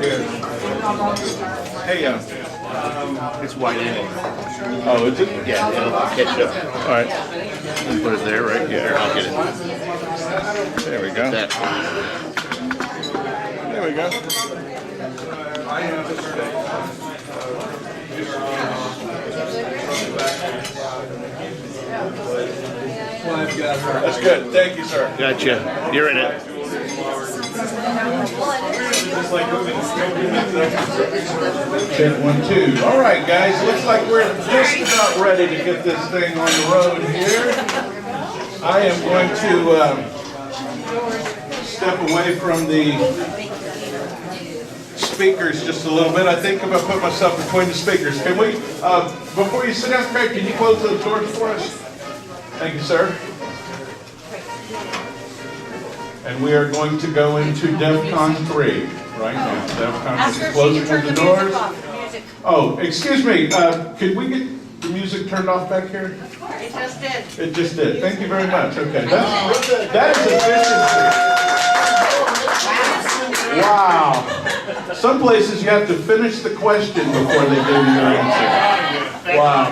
Hey, It's white in it. oh, is it? Yeah, it'll catch up. All right, And put it there, right? Yeah. Here, I'll get it. there we go. That. There we go. That's good. Thank you, sir. Gotcha. You're in it. Check 1, 2. All right, guys. Looks like we're just about ready to get this thing on the road here. I am going to step away from the speakers just a little bit. I think I'm going to put myself between the speakers. Can we, before you sit down, Craig, can you close those doors for us? Thank you, sir. And we are going to go into DEFCON 3 right now. DEFCON 3 closing of the doors. Oh, excuse me. Could we get the music turned off back here? It just did. It just did. Thank you very much. Okay. That is efficiency. Wow. Some places you have to finish the question before they give you your answer. Wow.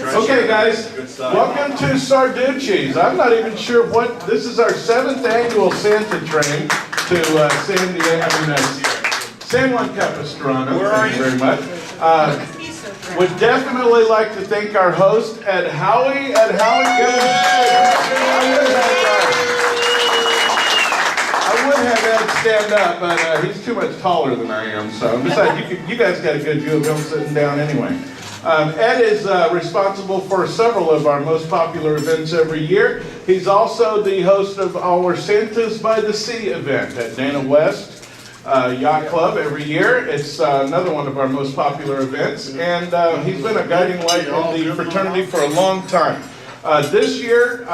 Okay, guys, welcome to Sarducci's. I'm not even sure what, this is our 7th annual Santa train to San Juan Capistrano. Thank you very much. Would definitely like to thank our host, Ed Howie. Ed Howie, I would have Ed stand up, but he's too much taller than I am, so besides, you guys got a good view of him sitting down anyway. Ed is responsible for several of our most popular events every year. He's also the host of our Santas by the Sea event at Dana West Yacht Club every year. It's another one of our most popular events, and he's been a guiding light in the fraternity for a long time. This year,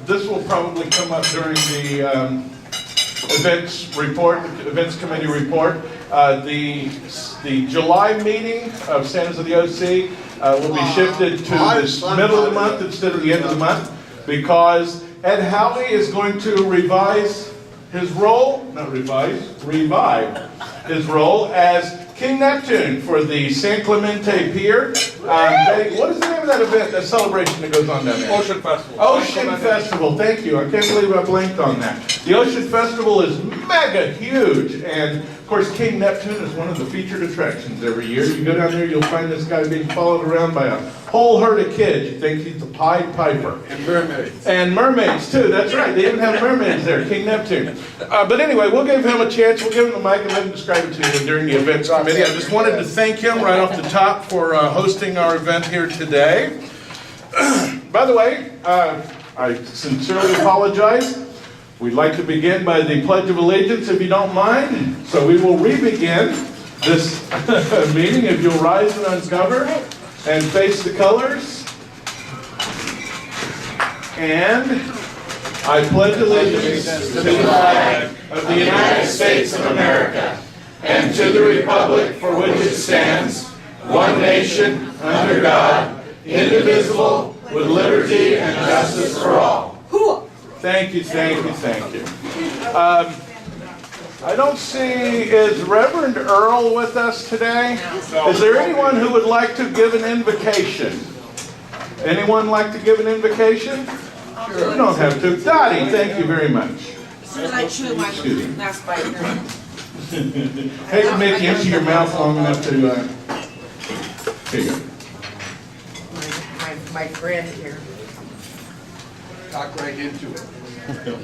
this will probably come up during the events committee report. The July meeting of Santas of the OC will be shifted to this middle of the month instead of the end of the month, because Ed Howie is going to revive his role as King Neptune for the San Clemente Pier. What is the name of that event, that celebration that goes on down there? Ocean Festival. Ocean Festival, thank you. I can't believe I blanked on that. The Ocean Festival is mega huge, and of course King Neptune is one of the featured attractions every year. You go down there, you'll find this guy being followed around by a whole herd of kids. You think he's the Pied Piper. And mermaids. And mermaids too, that's right. They even have mermaids there, King Neptune. But anyway, we'll give him a chance. We'll give him the mic and let him describe it to you during the events committee. I just wanted to thank him right off the top for hosting our event here today. By the way, I sincerely apologize. We'd like to begin by the Pledge of Allegiance, if you don't mind. So we will re-begin this meeting. If you'll rise and uncover and face the colors. And I pledge allegiance to the flag of the United States of America and to the republic for which it stands, one nation, under God, indivisible, with liberty and justice for all. Thank you, thank you, thank you. I don't see, is Reverend Earl with us today? Is there anyone who would like to give an invocation? Anyone like to give an invocation? Sure. You don't have to. Dottie, thank you very much. As soon as I chew my last bite. Hey, to make you empty your mouth long enough to, here you go. My friend here. Talk right into it.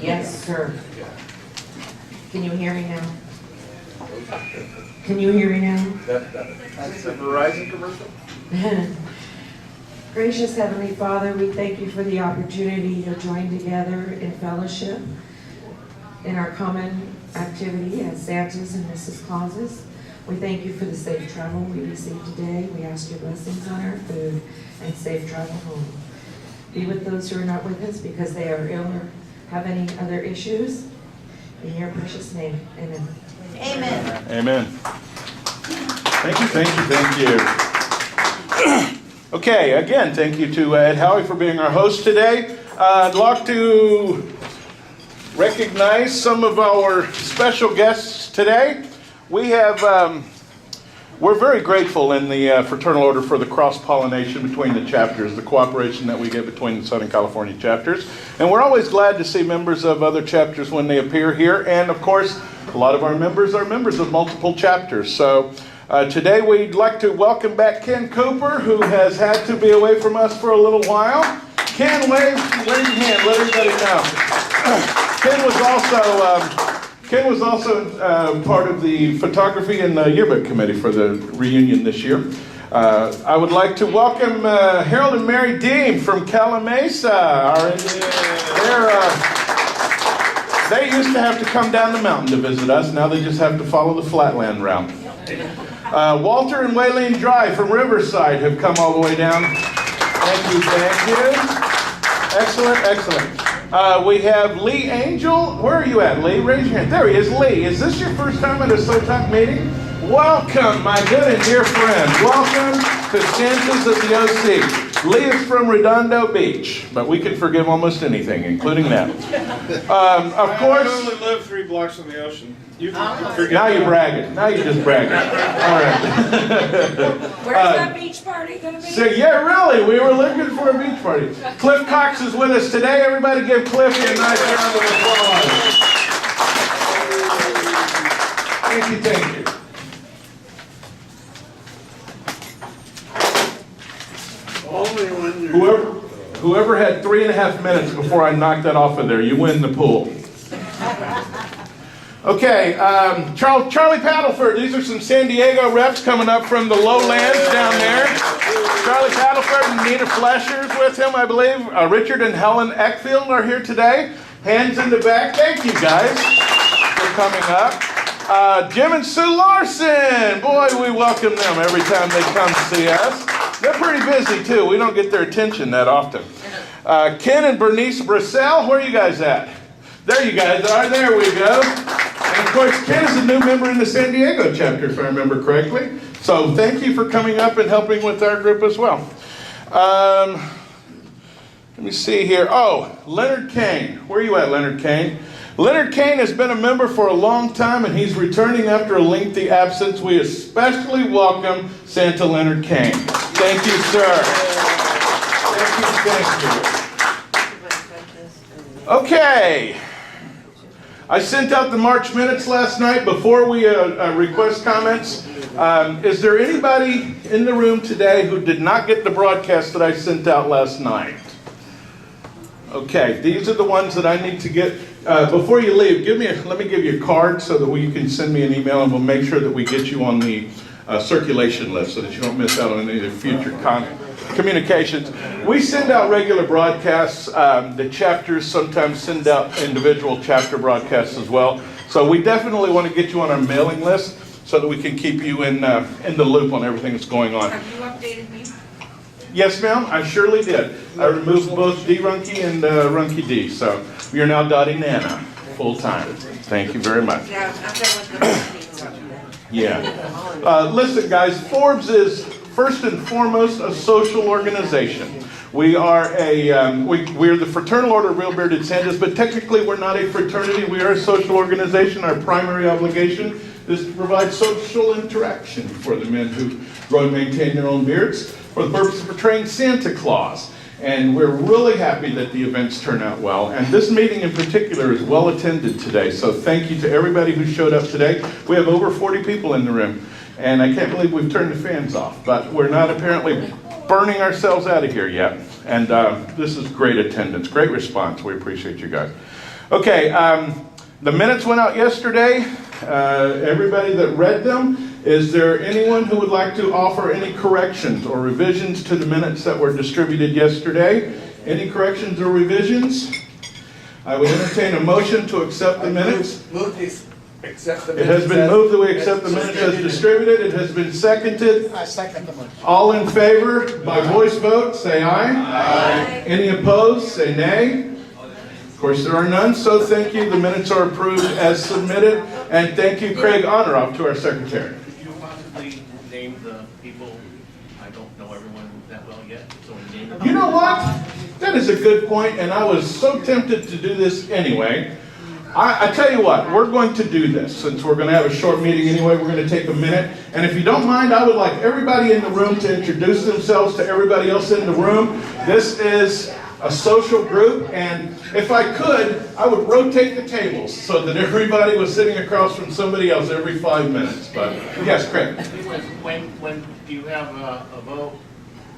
Yes, sir. Can you hear me now? Can you hear me now? That's a Verizon commercial? Gracious Heavenly Father, we thank you for the opportunity to join together in fellowship in our common activity as Santas and Mrs. Clauses. We thank you for the safe travel we received today. We ask your blessings on our food and safe travel home. Be with those who are not with us because they are ill or have any other issues. In your precious name, amen. Amen. Amen. Thank you, thank you, thank you. Okay, again, thank you to Ed Howie for being our host today. I'd like to recognize some of our special guests today. We have, we're very grateful in the Fraternal Order for the cross-pollination between the chapters, the cooperation that we get between the Southern California chapters. And we're always glad to see members of other chapters when they appear here. And of course, a lot of our members are members of multiple chapters. So today we'd like to welcome back Ken Cooper, who has had to be away from us for a little while. Ken, wave your hand, let everybody know. Ken was also part of the photography and the yearbook committee for the reunion this year. I would like to welcome Harold and Mary Deem from Calamasa. They used to have to come down the mountain to visit us. Now they just have to follow the flatland route. Walter and Waylene Dry from Riverside have come all the way down. Thank you. Excellent. We have Lee Angel. Where are you at, Lee? Raise your hand. There he is, Lee. Is this your first time at a SOTOC meeting? Welcome, my good and dear friend. Welcome to Santas of the OC. Lee is from Redondo Beach, but we can forgive almost anything, including that. Of course. I only live 3 blocks from the ocean. You can forget. Now you're bragging. Now you're just bragging. All right. Where's that beach party going to be? So, yeah, really, we were looking for a beach party. Cliff Cox is with us today. Everybody give Cliff a nice round of applause. Thank you. Whoever had 3.5 minutes before I knocked that off of there, you win the pool. Okay, Charlie Paddleford. These are some San Diego reps coming up from the lowlands down there. Charlie Paddleford and Nina Flesher's with him, I believe. Richard and Helen Eckfield are here today. Hands in the back. Thank you guys for coming up. Jim and Sue Larson. Boy, we welcome them every time they come see us. They're pretty busy too. We don't get their attention that often. Ken and Bernice Brissell. Where are you guys at? There you guys are. There we go. And of course, Ken is a new member in the San Diego chapter, if I remember correctly. So thank you for coming up and helping with our group as well. Let me see here. Oh, Leonard Kane. Where are you at, Leonard Kane? Leonard Kane has been a member for a long time, and he's returning after a lengthy absence. We especially welcome Santa Leonard Kane. Thank you, sir. Thank you. Okay. I sent out the March minutes last night before we request comments. Is there anybody in the room today who did not get the broadcast that I sent out last night? Okay, these are the ones that I need to get. Before you leave, let me give you a card so that you can send me an email, and we'll make sure that we get you on the circulation list so that you don't miss out on any of the future communications. We send out regular broadcasts. The chapters sometimes send out individual chapter broadcasts as well. So we definitely want to get you on our mailing list so that we can keep you in the loop on everything that's going on. Have you updated me? Yes, ma'am, I surely did. I removed both D. Runke and Runke D. So we are now Dottie Nana full time. Thank you very much. Yeah, I'm done with the Yeah. Listen, guys, Forbes is first and foremost a social organization. We are we're the Fraternal Order of Real Bearded Santas, but technically we're not a fraternity. We are a social organization. Our primary obligation is to provide social interaction for the men who grow and maintain their own beards for the purpose of portraying Santa Claus. And we're really happy that the events turn out well. And this meeting in particular is well attended today. So thank you to everybody who showed up today. We have over 40 people in the room. And I can't believe we've turned the fans off. But we're not apparently burning ourselves out of here yet. And this is great attendance, great response. We appreciate you guys. Okay, the minutes went out yesterday. Everybody that read them, is there anyone who would like to offer any corrections or revisions to the minutes that were distributed yesterday? Any corrections or revisions? I would entertain a motion to accept the minutes. Accept the It has been moved that we accept the minutes as distributed. It has been seconded. I second the motion. All in favor, by voice vote, say aye. Aye. Any opposed, say nay. Of course, there are none, so thank you. The minutes are approved as submitted. And thank you, Craig Honoroff, to our secretary. Could you possibly name the people? I don't know everyone that well yet, so name them. You know what? That is a good point, and I was so tempted to do this anyway. I tell you what, we're going to do this. Since we're going to have a short meeting anyway, we're going to take a minute. And if you don't mind, I would like everybody in the room to introduce themselves to everybody else in the room. This is a social group, and if I could, I would rotate the tables so that everybody was sitting across from somebody else every 5 minutes. But yes, Craig. When you have a vote,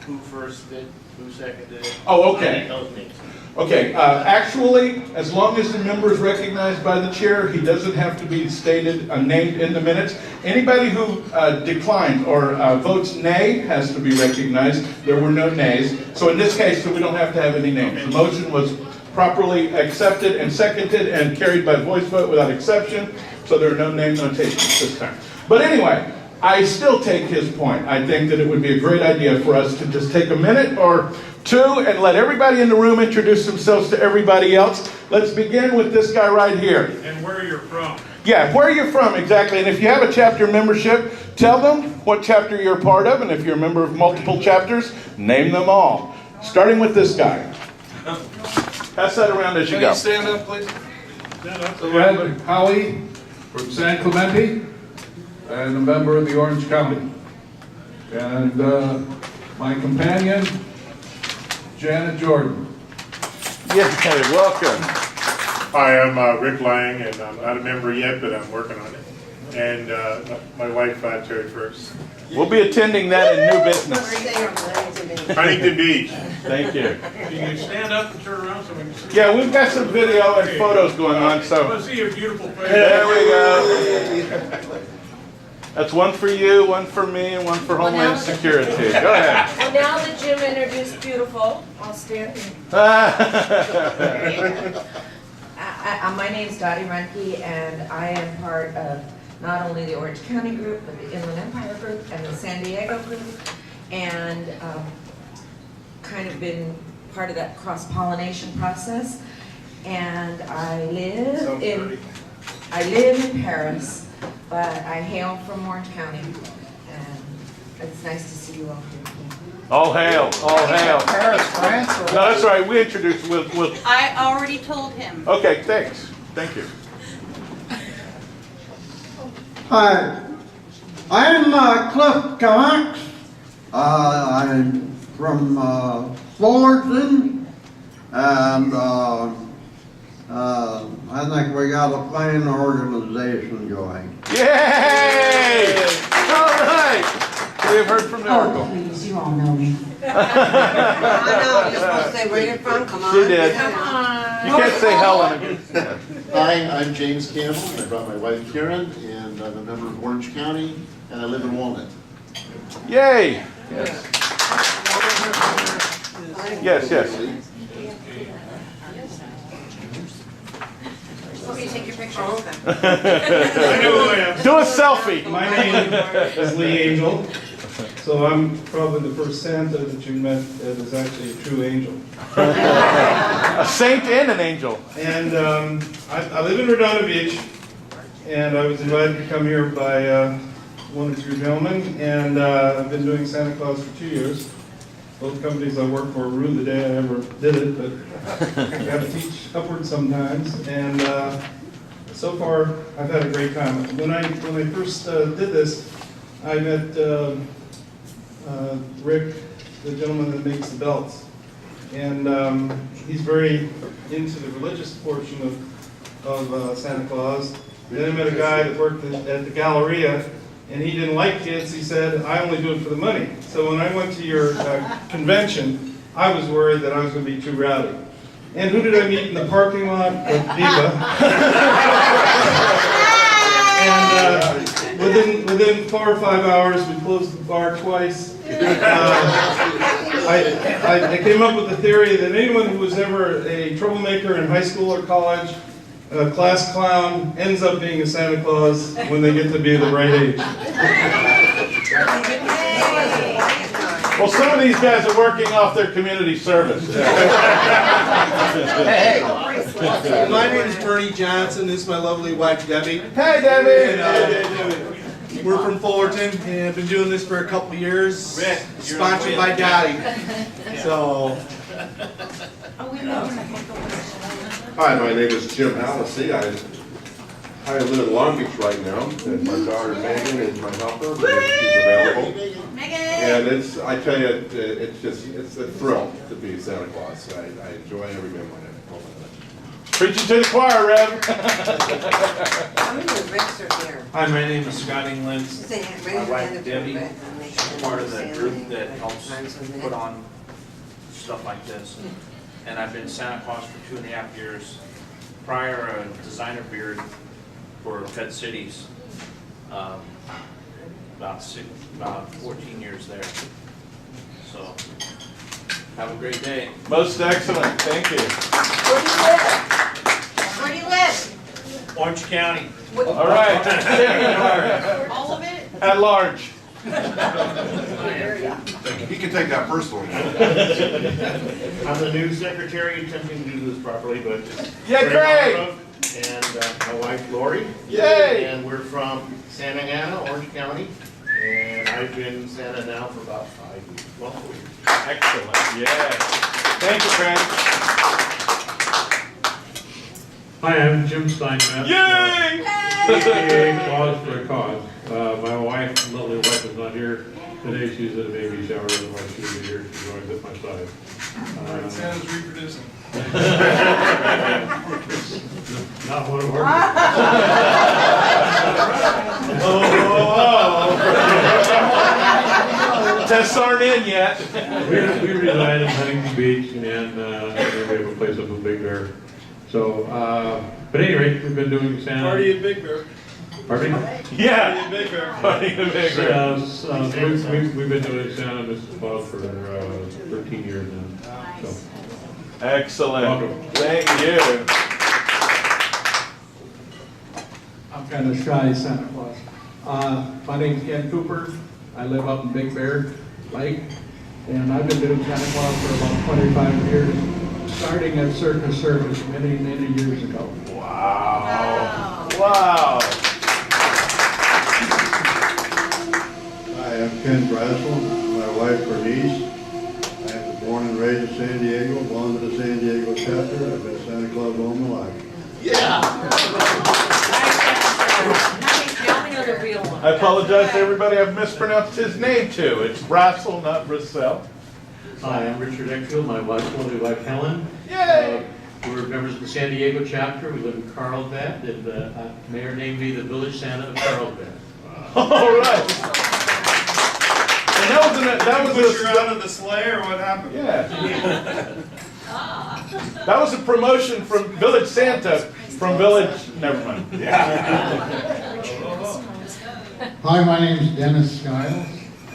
who first did, who seconded it? Oh, okay. I those names. Okay, actually, as long as the member is recognized by the chair, he doesn't have to be stated, named in the minutes. Anybody who declined or votes nay has to be recognized. There were no nays. So in this case, we don't have to have any names. The motion was properly accepted and seconded and carried by voice vote without exception. So there are no name notations this time. But anyway, I still take his point. I think that it would be a great idea for us to just take a minute or two and let everybody in the room introduce themselves to everybody else. Let's begin with this guy right here. And where you're from. Yeah, where you're from, exactly. And if you have a chapter membership, tell them what chapter you're a part of. And if you're a member of multiple chapters, name them all. Starting with this guy. Pass that around as you go. Can you stand up, please? Stand up. Red Howie from San Clemente and a member of the Orange County. And my companion, Janet Jordan. Yeah, welcome. Hi, I'm Rick Lang, and I'm not a member yet, but I'm working on it. And my wife, Terry First. We'll be attending that in new business. Huntington Beach. Thank you. Can you stand up and turn around so we can see? Yeah, we've got some video and photos going on, I so want to see your beautiful face. there we go. That's one for you, one for me, and one for Homeland Security. Go ahead. Well, now that Jim introduced beautiful, I'll stand. My name's Dottie Runke, and I am part of not only the Orange County group, but the Inland Empire group and the San Diego group, and kind of been part of that cross-pollination process. And I live in Paris, but I hail from Orange County, and it's nice to see you all here. All hail, all hail. Paris, France? No, that's all right. We introduced. We'll. I already told him. Okay, thanks. Thank you. Hi, I'm Cliff Cox. I'm from Fullerton, and I think we got a fine organization going. Yay! All right. We have heard from the Oh, Oracle. please, you all know me. I know, you're supposed to say where you're from, come on. She did. Come on. You can't say Helen again. Hi, I'm James Campbell. I brought my wife Karen, and I'm a member of Orange County, and I live in Walnut. Yay! Yes. Yes, yes. Let me take your picture. I know who I am. Do a selfie. My name is Lee Angel, so I'm probably the first Santa that you met that is actually a true angel. A saint and an angel. And I live in Redondo Beach, and I was invited to come here by one of you gentlemen, and I've been doing Santa Claus for 2 years. Both companies I work for rued the day I ever did it, but I got to teach upward sometimes. And so far, I've had a great time. When I first did this, I met Rick, the gentleman that makes the belts, and he's very into the religious portion of Santa Claus. Then I met a guy that worked at the Galleria, and he didn't like kids. He said, I only do it for the money. So when I went to your convention, I was worried that I was going to be too rowdy. And who did I meet in the parking lot? Viva. And within 4 or 5 hours, we closed the bar twice. I came up with the theory that anyone who was ever a troublemaker in high school or college, a class clown, ends up being a Santa Claus when they get to be the right age. Well, some of these guys are working off their community service. Hey, my name is Bernie Johnson. This is my lovely wife, Debbie. Hey, Debbie! And, we're from Fullerton, and I've been doing this for a couple of years. Sponsored by Dottie. So, Oh, we know. Hi, my name is Jim Hallisey. I live in Long Beach right now, and my daughter Megan is my helper. She's available. And I tell you, it's a thrill to be Santa Claus. I enjoy every minute of it. Preaching to the choir, Rev. How many of Ricks are here? Hi, my name is Scott England. Say, raise My your wife hand if Debbie you're is part of the group that helps put on stuff like this. And I've been Santa Claus for 2.5 years. Prior, a designer beard for Fed Cities. About 14 years there. So, have a great day. Most excellent. Thank you. Where do you live? Where do you live? Orange County. All right. All of it? At large. He can take that personally. I'm the new secretary attempting to do this properly, but. Yeah, Craig! And my wife Lori. Yay! And we're from Santa Ana, Orange County. And I've been Santa now for about 5 years. Well, 4 years. Excellent. Yeah. Thank you, Craig. Hi, I'm Jim Steinmetz. Yay! AKA Cause for a Cause. My wife, lovely wife, is not here today. She's at a baby shower. Otherwise, she would be here. She's always at my side. Santa's reproducing. Not one of our. Tests aren't in yet. We reside in Huntington Beach, and we have a place up in Big Bear. So, but anyway, we've been doing Santa. Party at Big Bear. Pardon me? Yeah. Party at Big Bear. Party in Big Bear. We've been doing Santa and Mrs. Claus for 13 years now. So. Excellent. Welcome. Thank you. I'm kind of shy Santa Claus. My name's Ken Cooper. I live up in Big Bear Lake, and I've been doing Santa Claus for about 25 years, starting at Circus many, many years ago. Wow. Wow. Hi, I'm Ken Brassel, my wife Bernice. I was born and raised in San Diego, belong to the San Diego chapter. I've been Santa Claus all my life. I apologize to everybody. I've mispronounced his name too. It's Brassel, not Brassel. Hi, I'm Richard Eckfield. My wife's lovely wife Helen. Yay! We're members of the San Diego chapter. We live in Carlsbad, and the mayor named me the village Santa of Carlsbad. All right. And that was Push her out of the sleigh, or what happened? Yeah. That was a promotion from Village Santa from Village. Never mind. Hi, my name's Dennis Skiles,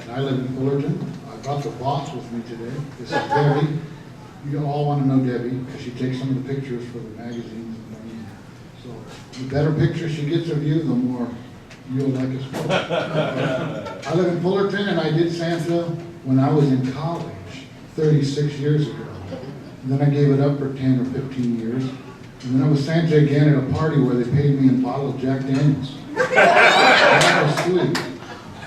and I live in Fullerton. I brought the boss with me today. This is Debbie. You all want to know Debbie because she takes some of the pictures for the magazines and things. So the better pictures she gets of you, the more you'll like us both. I live in Fullerton, and I did Santa when I was in college 36 years ago. And then I gave it up for 10 or 15 years. And then I was Santa again at a party where they paid me in a bottle of Jack Daniels. That was sweet.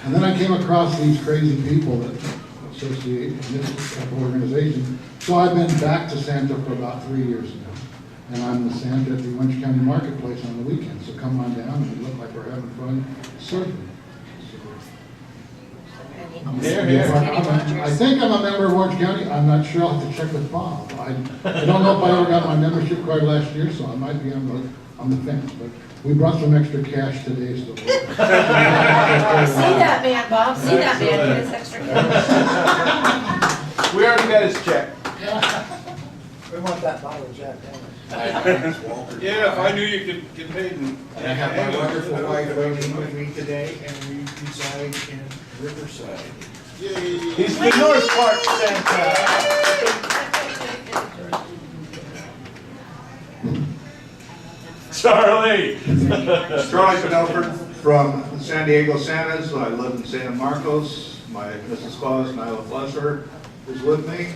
And then I came across these crazy people that associate in this type of organization. So I've been back to Santa for about 3 years now. And I'm the Santa at the Orange County Marketplace on the weekend. So come on down and we look like we're having fun serving. I think I'm a member of Orange County. I'm not sure. I'll have to check with Bob. I don't know if I ever got my membership card last year, so I might be on the fence. But we brought some extra cash today, so. See that man, Bob. See that man get his extra cash. We already got his check. We want that bottle of Jack Daniels. Yeah, if I knew you could get paid in. I have my wonderful wife Amy with me today, and we reside in Riverside. He's the North Park Santa. Charlie. Charlie Penelford from San Diego Santas. I live in San Marcos. My Mrs. Claus, Nyla Flesser, is with me.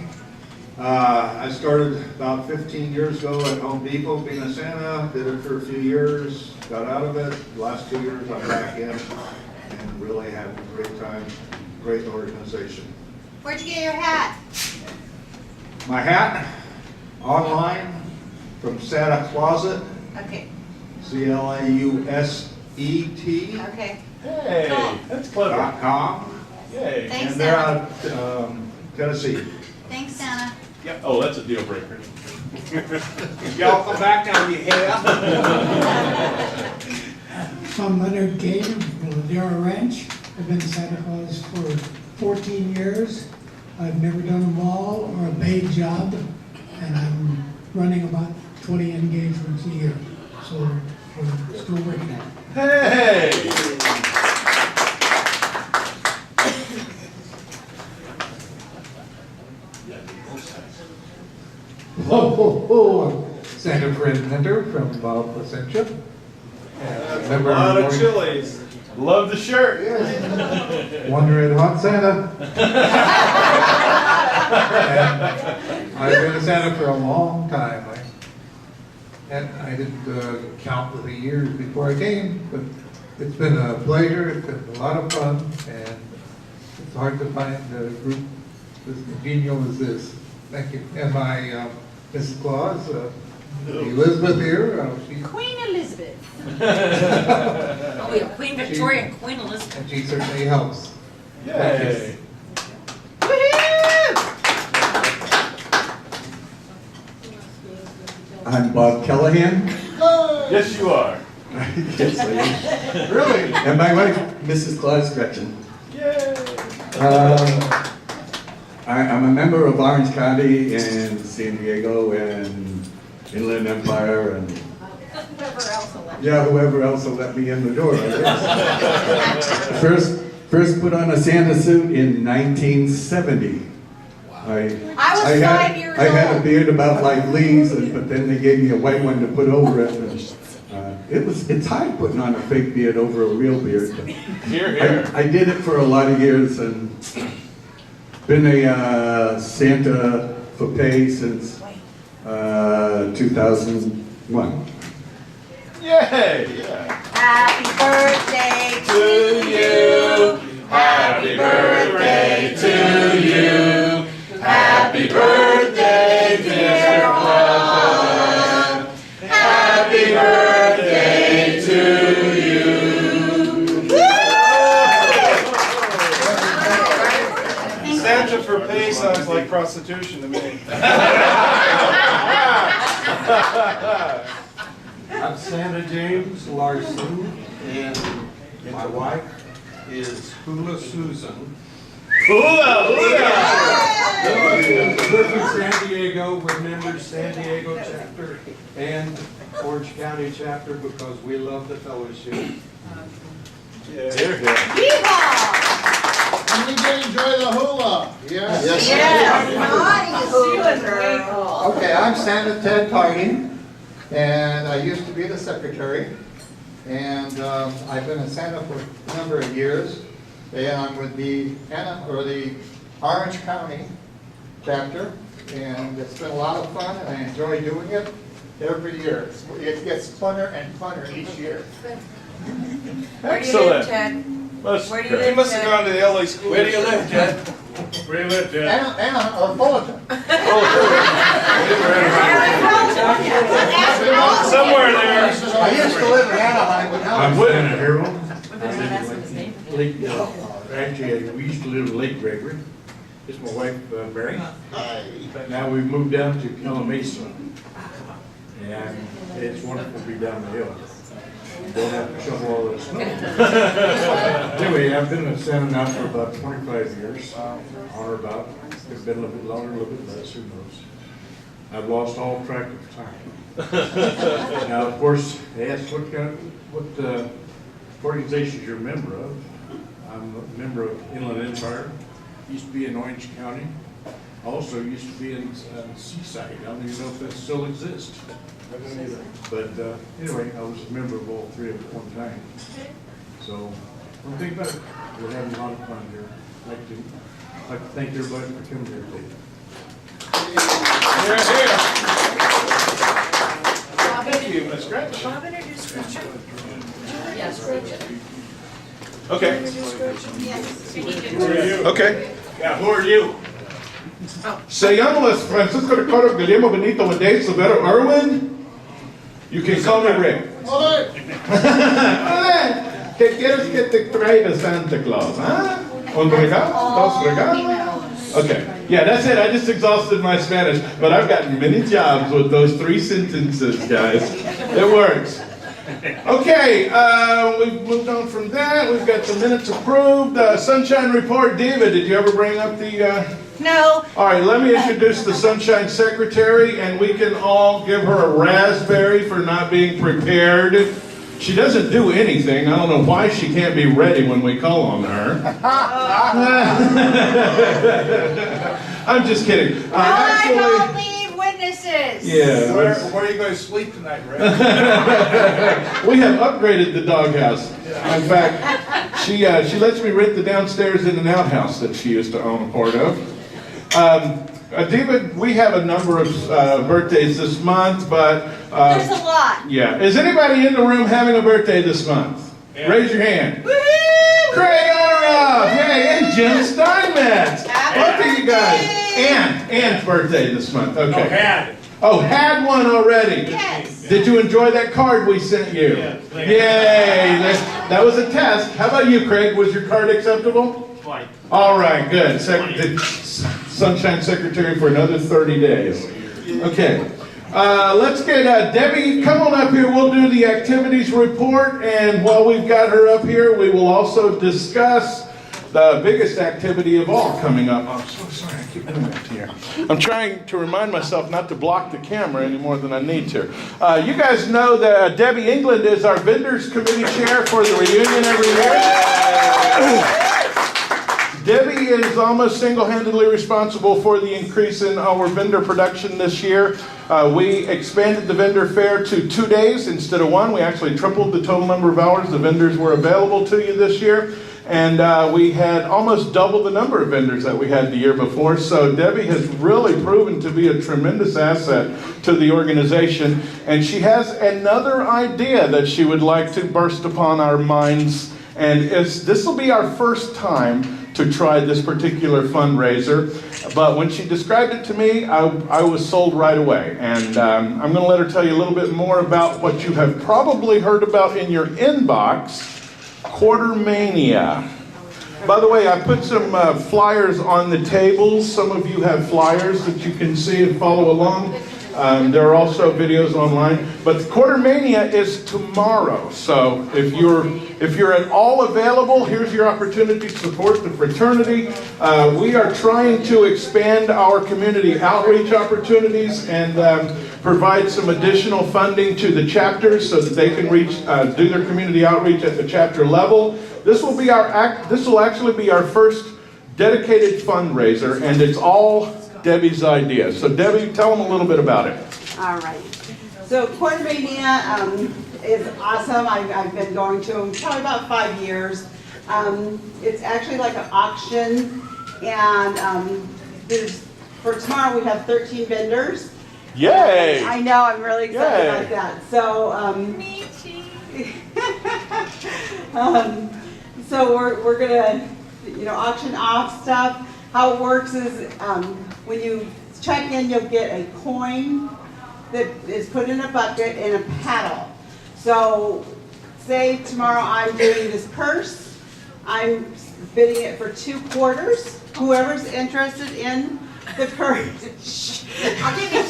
I started about 15 years ago at Home Depot being a Santa, did it for a few years, got out of it. The last 2 years I'm back in and really having a great time, great organization. Where'd you get your hat? My hat, online, from Santa Closet, Okay, CLAUSET. okay. Hey, that's clever. .com. Yay. Thanks, And they're Santa. out of Tennessee. Thanks, Santa. Yep. Oh, that's a deal breaker. Y'all come back now, you hear? I'm Leonard Gage from Ladera Ranch. I've been Santa Claus for 14 years. I've never done a mall or a paid job, and I'm running about 20 engagements a year. So we're still working at it. Hey! Ho, ho, ho, I'm Santa Fred Minter from Placentia. A lot of chilies. Love the shirt. One Red Hot Santa. And I've been a Santa for a long time. I didn't count the years before I came, but it's been a pleasure. It's been a lot of fun, and it's hard to find a group as congenial as this. Thank you. And my Mrs. Claus, Elizabeth here. Queen Elizabeth. Oh, we have Queen Victoria and Queen Elizabeth. And she certainly helps. Yay. I'm Bob Callahan. Yes, you are. Yes, I am. Really? And my wife, Mrs. Claus Gretchen. Yay. I'm a member of Orange County and San Diego and Inland Empire and whoever else will let me in the door, I guess. First put on a Santa suit in 1970. I was 5 years old. I had a beard about like Lee's, but then they gave me a white one to put over it. And, it's hard putting on a fake beard over a real beard. But I did it for a lot of years and been a Santa for pay since 2001. Yay! Yeah. Happy birthday to you. Happy birthday to you. Happy birthday, dear Claus. Happy birthday to you. Santa for pay sounds like prostitution to me. I'm Santa James Larson, and my wife is Hula Susan. Hula! We're from San Diego, we're members San Diego chapter and Orange County chapter because we love the fellowship. And we did enjoy the hula. Yes. Okay, I'm Santa Ted Harding, and I used to be the secretary, and I've been a Santa for a number of years, and I'm with the Orange County chapter, and it's been a lot of fun, and I enjoy doing it every year. It gets funner and funner each year. Excellent. Where do you He live, must have Ted? gone to the LA school. Where do you live, Jed? Where do you live, Jed? Or Fullerton. Somewhere there. I used to live in Anaheim, but now I'm I'm Santa Harold. Actually, we used to live in Lake Gregory. This is my wife, Mary. But now we've moved down to Killa Mesa. And it's wonderful to be down the hill. Don't have to shovel all the snow. Anyway, I've been a Santa now for about 25 years, on or about. It's been a little bit longer, a little bit less, who knows. I've lost all track of time. Now, of course, they asked what organizations you're a member of. I'm a member of Inland Empire, used to be in Orange County, also used to be in Seaside. I don't even know if that still exists. But anyway, I was a member of all three at one time. So, don't think about it. We're having a lot of fun here. I'd like to thank everybody for coming here today. Thank you, Ms. Gretch. Bob introduced Gretchen. Yes, Gretchen. Okay. Yes. Okay. Yeah, who are you? Se llama Francisco Ricardo Guillermo Benito Medeiros Severo Irwin. You can call me Rick. Hola. ¿Qué quieres que te traiga Santa Claus? Huh? Un regalo? Dos regalos? Okay. Yeah, that's it. I just exhausted my Spanish, but I've gotten many jobs with those 3 sentences, guys. It works. Okay, we've moved on from that. We've got the minutes approved. Sunshine Report. Diva, did you ever bring up the... No. All right, let me introduce the Sunshine Secretary, and we can all give her a raspberry for not being prepared. She doesn't do anything. I don't know why she can't be ready when we call on her. I'm just kidding. I don't leave witnesses. Yeah. Where are you going to sleep tonight, Rick? We have upgraded the doghouse. In fact, she lets me rent the downstairs in and out house that she used to own a part of. David, we have a number of birthdays this month, but... There's a lot. Yeah. Is anybody in the room having a birthday this month? Yeah. Raise your hand. Woohoo! Craig Oroff! Hey, and Jim Steinmetz! Both of you guys. Anne's birthday this month. Okay. Had one already. Yes. Did you enjoy that card we sent you? Yes. Yay! That was a test. How about you, Craig? Was your card acceptable? Fine. All right, good. Sunshine Secretary for another 30 days. Okay. Let's get Debbie, come on up here. We'll do the activities report, and while we've got her up here, we will also discuss the biggest activity of all coming up. I'm so sorry, I keep doing that here. I'm trying to remind myself not to block the camera any more than I need to. You guys know that Debbie England is our Vendors Committee Chair for the reunion every year. Debbie is almost single-handedly responsible for the increase in our vendor production this year. We expanded the vendor fair to 2 days instead of 1. We actually tripled the total number of hours the vendors were available to you this year. And we had almost double the number of vendors that we had the year before. So Debbie has really proven to be a tremendous asset to the organization. And she has another idea that she would like to burst upon our minds. And this will be our first time to try this particular fundraiser. But when she described it to me, I was sold right away. And I'm going to let her tell you a little bit more about what you have probably heard about in your inbox, Quartermania. By the way, I put some flyers on the tables. Some of you have flyers that you can see and follow along. There are also videos online. But Quartermania is tomorrow. So if you're at all available, here's your opportunity to support the fraternity. We are trying to expand our community outreach opportunities and provide some additional funding to the chapters so that they can do their community outreach at the chapter level. This will actually be our first dedicated fundraiser, and it's all Debbie's idea. So Debbie, tell them a little bit about it. All right. So Quartermania is awesome. I've been going to them probably about 5 years. It's actually like an auction, and for tomorrow we have 13 vendors. Yay! I know, I'm really excited about that. So, Me too. so we're gonna, auction off stuff. How it works is when you check in, you'll get a coin that is put in a bucket and a paddle. So, say tomorrow I'm doing this purse. I'm bidding it for 2 quarters. Whoever's interested in the purse. I'll give you 2.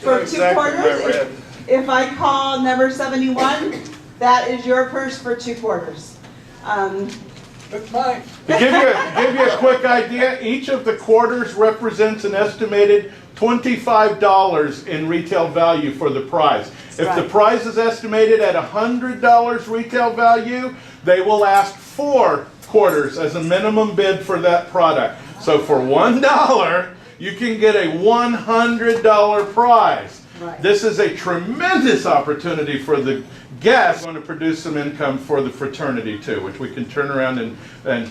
For 2 quarters, if I call number 71, that is your purse for 2 quarters. That's mine. To give you a quick idea, each of the quarters represents an estimated $25 in retail value for the prize. If the prize is estimated at $100 retail value, they will ask 4 quarters as a minimum bid for that product. So for $1, you can get a $100 prize. Right. This is a tremendous opportunity for the guests. Going to produce some income for the fraternity too, which we can turn around and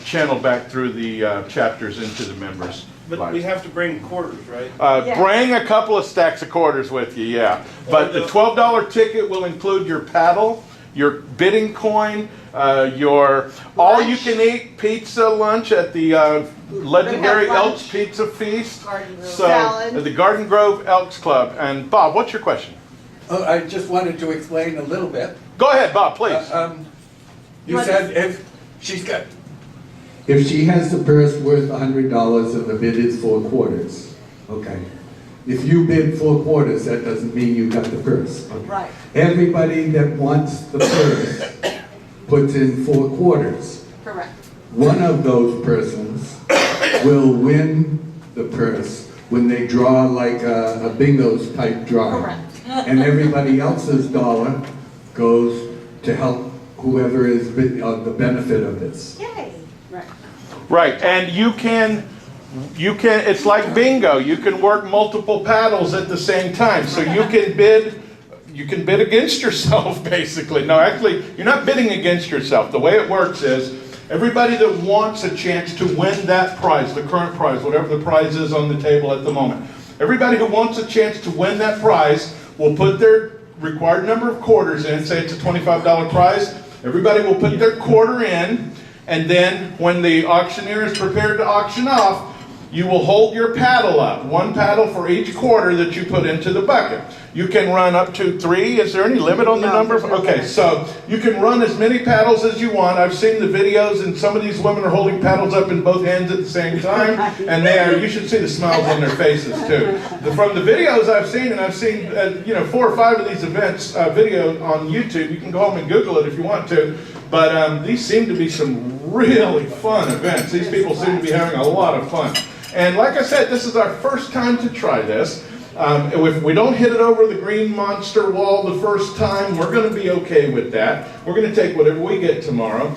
channel back through the chapters into the members. But we have to bring quarters, right? Bring a couple of stacks of quarters with you, yeah. But the $12 ticket will include your paddle, your bidding coin, your all-you-can-eat pizza lunch at the legendary Elks Pizza Feast. So, Salad. at the Garden Grove Elks Club. And Bob, what's your question? Oh, I just wanted to explain a little bit. Go ahead, Bob, please. You said if she has a purse worth $100 and the bid is 4 quarters, okay. If you bid 4 quarters, that doesn't mean you got the purse. Okay. Right. Everybody that wants the purse puts in 4 quarters. Correct. One of those persons will win the purse when they draw like a bingo type drawing. Correct. And everybody else's dollar goes to help whoever is the benefit of this. Yay. Right. Right, and you can, it's like bingo. You can work multiple paddles at the same time. So you can bid against yourself, basically. No, actually, you're not bidding against yourself. The way it works is, everybody that wants a chance to win that prize, the current prize, whatever the prize is on the table at the moment, everybody who wants a chance to win that prize will put their required number of quarters in. Say it's a $25 prize. Everybody will put their quarter in, and then when the auctioneer is prepared to auction off, you will hold your paddle up. 1 paddle for each quarter that you put into the bucket. You can run up to 3. Is there any limit on the number? Okay, so you can run as many paddles as you want. I've seen the videos, and some of these women are holding paddles up in both hands at the same time, and you should see the smiles on their faces too. From the videos I've seen, and I've seen 4 or 5 of these events video on YouTube. You can go home and Google it if you want to. But these seem to be some really fun events. These people seem to be having a lot of fun. And like I said, this is our first time to try this. If we don't hit it over the green monster wall the first time, we're going to be okay with that. We're going to take whatever we get tomorrow.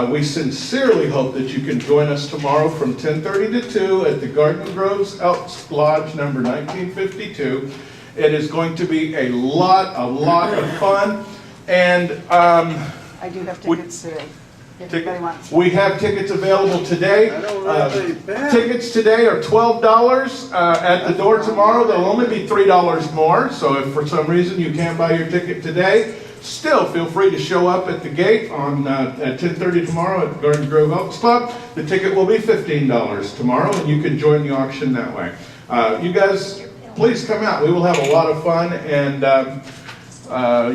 We sincerely hope that you can join us tomorrow from 10:30 to 2 at the Garden Groves Elks Lodge number 1952. It is going to be a lot of fun. And I do have tickets today. If anybody wants. we have tickets available today. Tickets today are $12 at the door tomorrow. They'll only be $3 more. So if for some reason you can't buy your ticket today, still feel free to show up at the gate at 10:30 tomorrow at the Garden Grove Elks Club. The ticket will be $15 tomorrow, and you can join the auction that way. You guys, please come out. We will have a lot of fun, and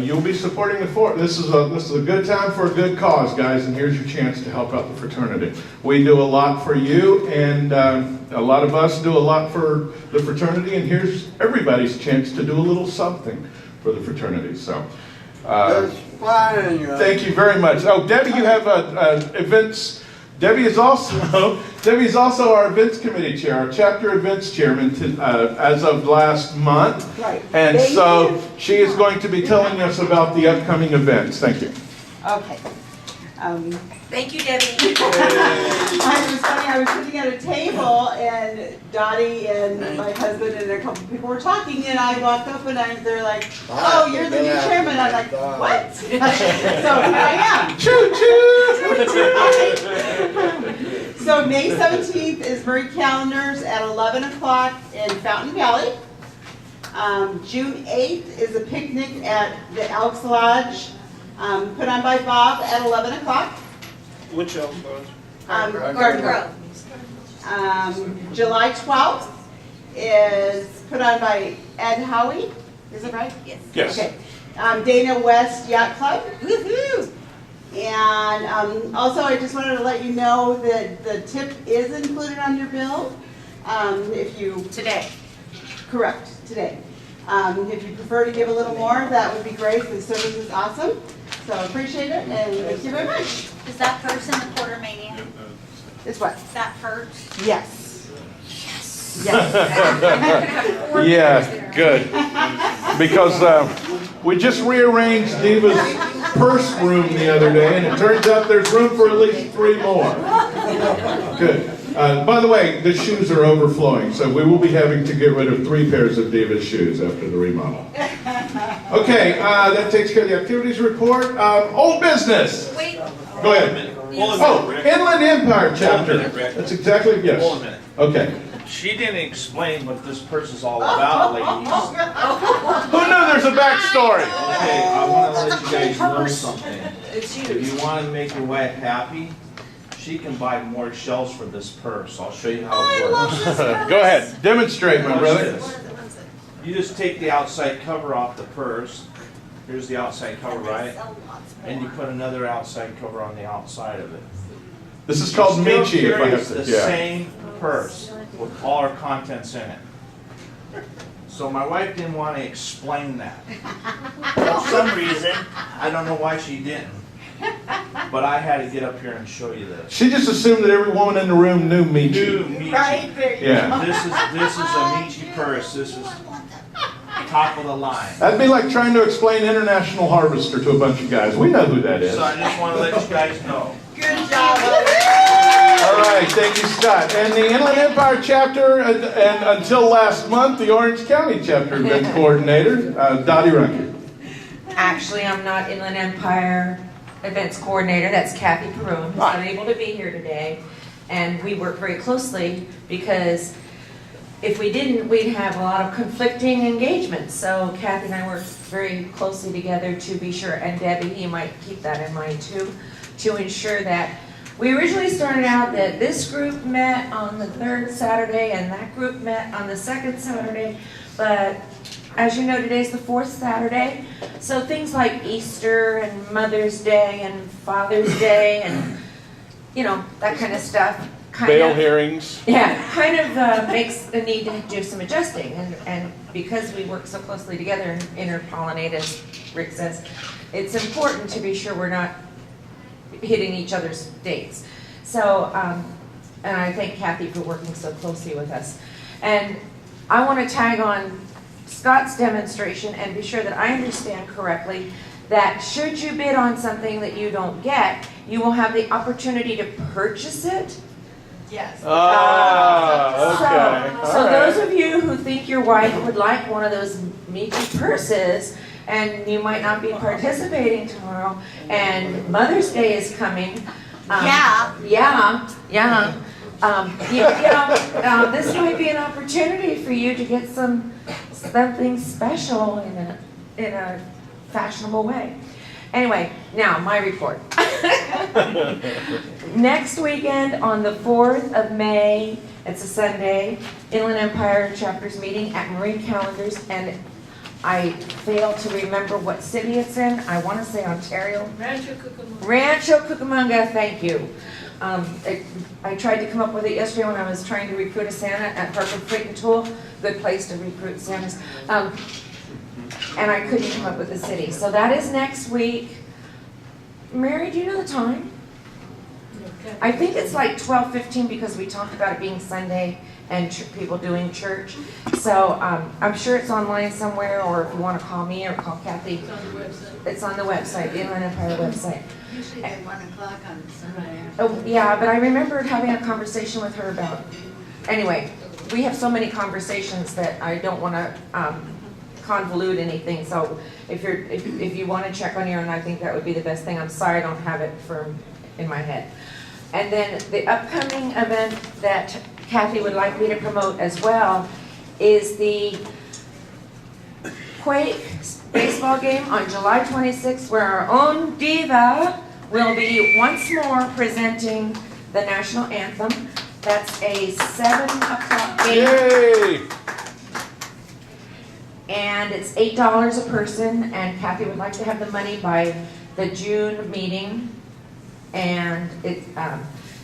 you'll be supporting the fort. This is a good time for a good cause, guys, and here's your chance to help out the fraternity. We do a lot for you, and a lot of us do a lot for the fraternity, and here's everybody's chance to do a little something for the fraternity. So, That's fine. thank you very much. Oh, Debbie, you have events. Debbie's also our events committee chair, our chapter events chairman as of last month. Right. And so she is going to be telling us about the upcoming events. Thank you. Okay. Thank you, Debbie. I was funny, I was sitting at a table and Dottie and my husband and a couple people were talking and I walked up and they're like, oh, you're the new chairman. I'm like, what? So here I am. Choo choo! So May 17th is Murray Calendars at 11 o'clock in Fountain Valley. June 8th is a picnic at the Elks Lodge, put on by Bob at 11 o'clock. Which Elks Lodge? Garden Grove. July 12th is put on by Ed Howie. Is it right? Yes. Yes. Okay. Dana West Yacht Club. Woohoo! And also, I just wanted to let you know that the tip is included on your bill. If you Today. correct today. If you prefer to give a little more, that would be great. The service is awesome. So appreciate it, and thank you very much. Is that first in the Quarter Mania? It's what? Is that first? Yes. Yes. Yes. Yeah, good. Because we just rearranged Diva's purse room the other day, and it turns out there's room for at least 3 more. Good. By the way, the shoes are overflowing, so we will be having to get rid of 3 pairs of Diva's shoes after the remodel. Okay, that takes care of the activities report. Old business. Wait. Go ahead. Oh, Inland Empire chapter. That's exactly, yes. Hold a minute. Okay. She didn't explain what this purse is all about, ladies. Who knew there's a backstory? Okay, I want to let you guys know something. It's If huge. you want to make your wife happy, she can buy more shells for this purse. I'll show you how it works. Go ahead, demonstrate, my Watch brother. this. You just take the outside cover off the purse. Here's the outside cover, right? And you put another outside cover on the outside of it. This is called Still Michi, if I have carries to, the yeah. same purse with all our contents in it. So my wife didn't want to explain that. For some reason, I don't know why she didn't. But I had to get up here and show you this. She just assumed that every woman in the room knew Michi. New Michi. Right there. you Yeah. go. This is a Michi purse. This is top of the line. That'd be like trying to explain International Harvester to a bunch of guys. We know who that is. So I just want to let you guys know. Good job. All right, thank you, Scott. And the Inland Empire chapter, and until last month, the Orange County chapter event coordinator, Dottie Runke. Actually, I'm not Inland Empire Events Coordinator. That's Kathy Perone, who's not able to be here today. And we work very closely because if we didn't, we'd have a lot of conflicting engagements. So Kathy and I work very closely together to be sure, and Debbie, you might keep that in mind too, to ensure that we originally started out that this group met on the third Saturday and that group met on the second Saturday. But as you know, today's the fourth Saturday. So things like Easter and Mother's Day and Father's Day and, you know, that kind of stuff. Bail hearings. Yeah, kind of makes a need to do some adjusting. And because we work so closely together and interpollinate, as Rick says, it's important to be sure we're not hitting each other's dates. So, and I thank Kathy for working so closely with us. And I want to tag on Scott's demonstration and be sure that I understand correctly that should you bid on something that you don't get, you will have the opportunity to purchase it. Yes. Okay. So those of you who think your wife would like one of those meaty purses, and you might not be participating tomorrow, and Mother's Day is coming. This might be an opportunity for you to get something special in a fashionable way. Anyway, now my report. Next weekend on the 4th of May, it's a Sunday, Inland Empire Chapters meeting at Marine Calendars, and I fail to remember what city it's in. I want to say Ontario. Rancho Cucamonga. Rancho Cucamonga, thank you. I tried to come up with it yesterday when I was trying to recruit a Santa at Harper Freight and Tool. Good place to recruit Santas. And I couldn't come up with the city. So that is next week. Mary, do you know the time? I think it's like 12:15 because we talked about it being Sunday and people doing church. So I'm sure it's online somewhere, or if you want to call me or call Kathy. It's on the website. It's on the website, the Inland Empire website. Usually at 1 o'clock on Sunday. Oh, yeah, but I remembered having a conversation with her about, anyway, we have so many conversations that I don't want to convolute anything. So if you want to check on your own, I think that would be the best thing. I'm sorry I don't have it firm in my head. And then the upcoming event that Kathy would like me to promote as well is the Quake baseball game on July 26th, where our own diva will be once more presenting the national anthem. That's a 7 o'clock game. Yay! And it's $8 a person, and Kathy would like to have the money by the June meeting. And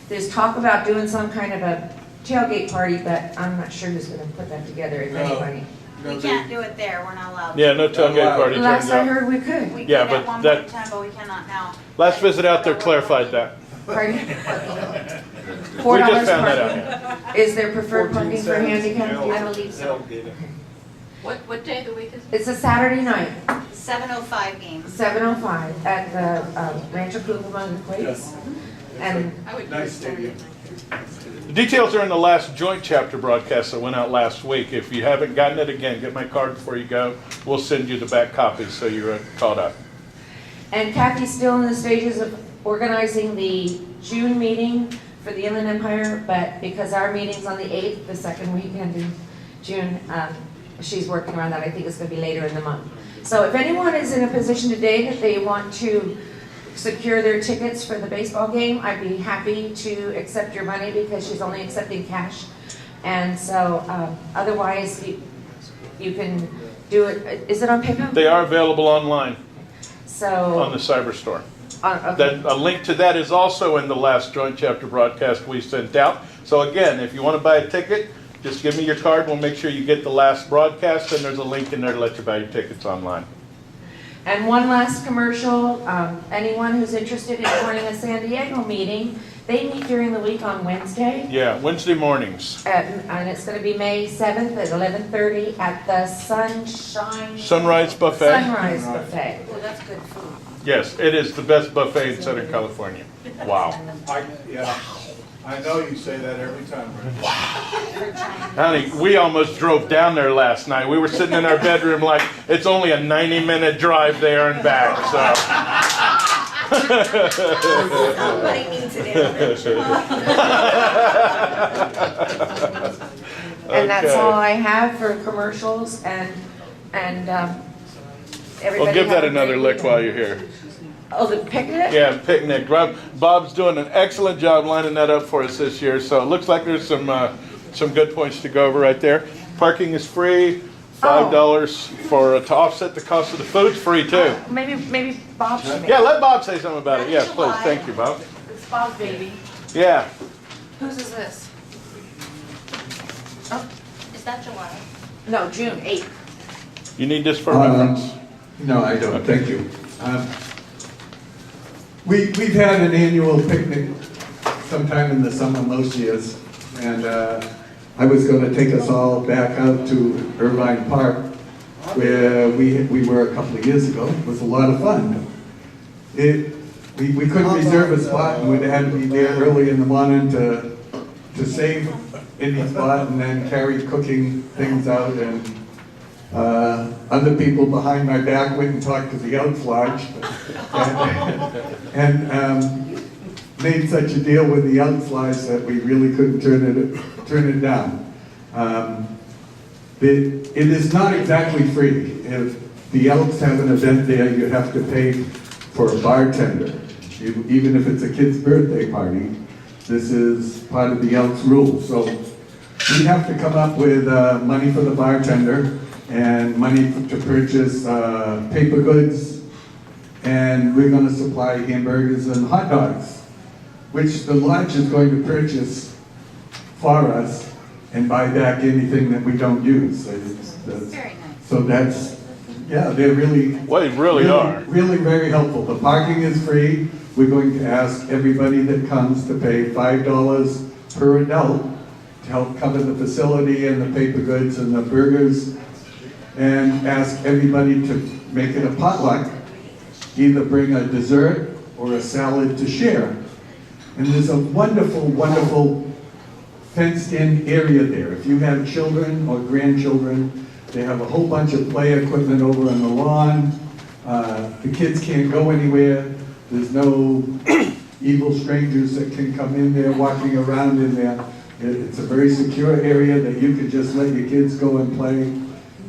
there's talk about doing some kind of a tailgate party, but I'm not sure who's going to put that together, if anybody. We can't do it there, we're not allowed. Yeah, no tailgate party Last turns I out. heard we could. We Yeah, did but at one that- point in time, but we cannot now. Last visit out there clarified that. Pardon? We $4 just found that parking. out. Is there preferred parking for handicapped? I believe so. What day of the week is it? It's a Saturday night, 7:05 game. 7:05 at the Rancho Cucamonga Quakes. And Nice stadium. The details are in the last joint chapter broadcast that went out last week. If you haven't gotten it, again, get my card before you go. We'll send you the back copies so you're caught up. And Kathy's still in the stages of organizing the June meeting for the Inland Empire, but because our meeting's on the 8th, the second weekend in June, she's working around that. I think it's going to be later in the month. So if anyone is in a position today that they want to secure their tickets for the baseball game, I'd be happy to accept your money because she's only accepting cash. And so otherwise, you can do it. Is it on PayPal? They are available online So on the Cyber Store. Okay. A link to that is also in the last joint chapter broadcast we sent out. So again, if you want to buy a ticket, just give me your card. We'll make sure you get the last broadcast, and there's a link in there to let you buy your tickets online. And one last commercial, anyone who's interested in joining a San Diego meeting, they meet during the week on Wednesday. Yeah, Wednesday mornings. And it's going to be May 7th at 11:30 at the Sunrise Buffet. Sunrise Buffet. Well, that's good food. Yes, it is the best buffet in Southern California. Wow. I know you say that every time, Brent. Honey, we almost drove down there last night. We were sitting in our bedroom like, it's only a 90-minute drive there and back, so. Somebody needs it in. And that's all I have for commercials, and everybody. Well, give that have a another great lick weekend. while you're here. Oh, the picnic? Yeah, picnic. Bob's doing an excellent job lining that up for us this year, so it looks like there's some good points to go over right there. Parking is free, $5 to offset the cost of the food's free too. Maybe Bob should. Yeah, let Bob say something about it. Yes, please. Thank you, Bob. It's Bob's baby. Yeah. Whose is this? Oh, is that July? No, June 8th. You need this for reference? No, I don't. Thank you. We've had an annual picnic sometime in the summer most years, and I was going to take us all back out to Irvine Park, where we were a couple of years ago. It was a lot of fun. We couldn't reserve a spot, and we had to be there early in the morning to save any spot and then carry cooking things out. And other people behind my back went and talked to the Elks Lodge and made such a deal with the Elks Lodge that we really couldn't turn it down. It is not exactly free. If the Elks have an event there, you have to pay for a bartender, even if it's a kid's birthday party. This is part of the Elks rules. So we have to come up with money for the bartender and money to purchase paper goods, and we're going to supply hamburgers and hot dogs, which the lodge is going to purchase for us and buy back anything that we don't use. Very nice. So that's, yeah, they're really... Well, they really are. Really very helpful. The parking is free. We're going to ask everybody that comes to pay $5 per adult to help cover the facility and the paper goods and the burgers, and ask everybody to make it a potluck. Either bring a dessert or a salad to share. And there's a wonderful, wonderful fenced-in area there. If you have children or grandchildren, they have a whole bunch of play equipment over on the lawn. The kids can't go anywhere. There's no evil strangers that can come in there walking around in there. It's a very secure area that you could just let your kids go and play.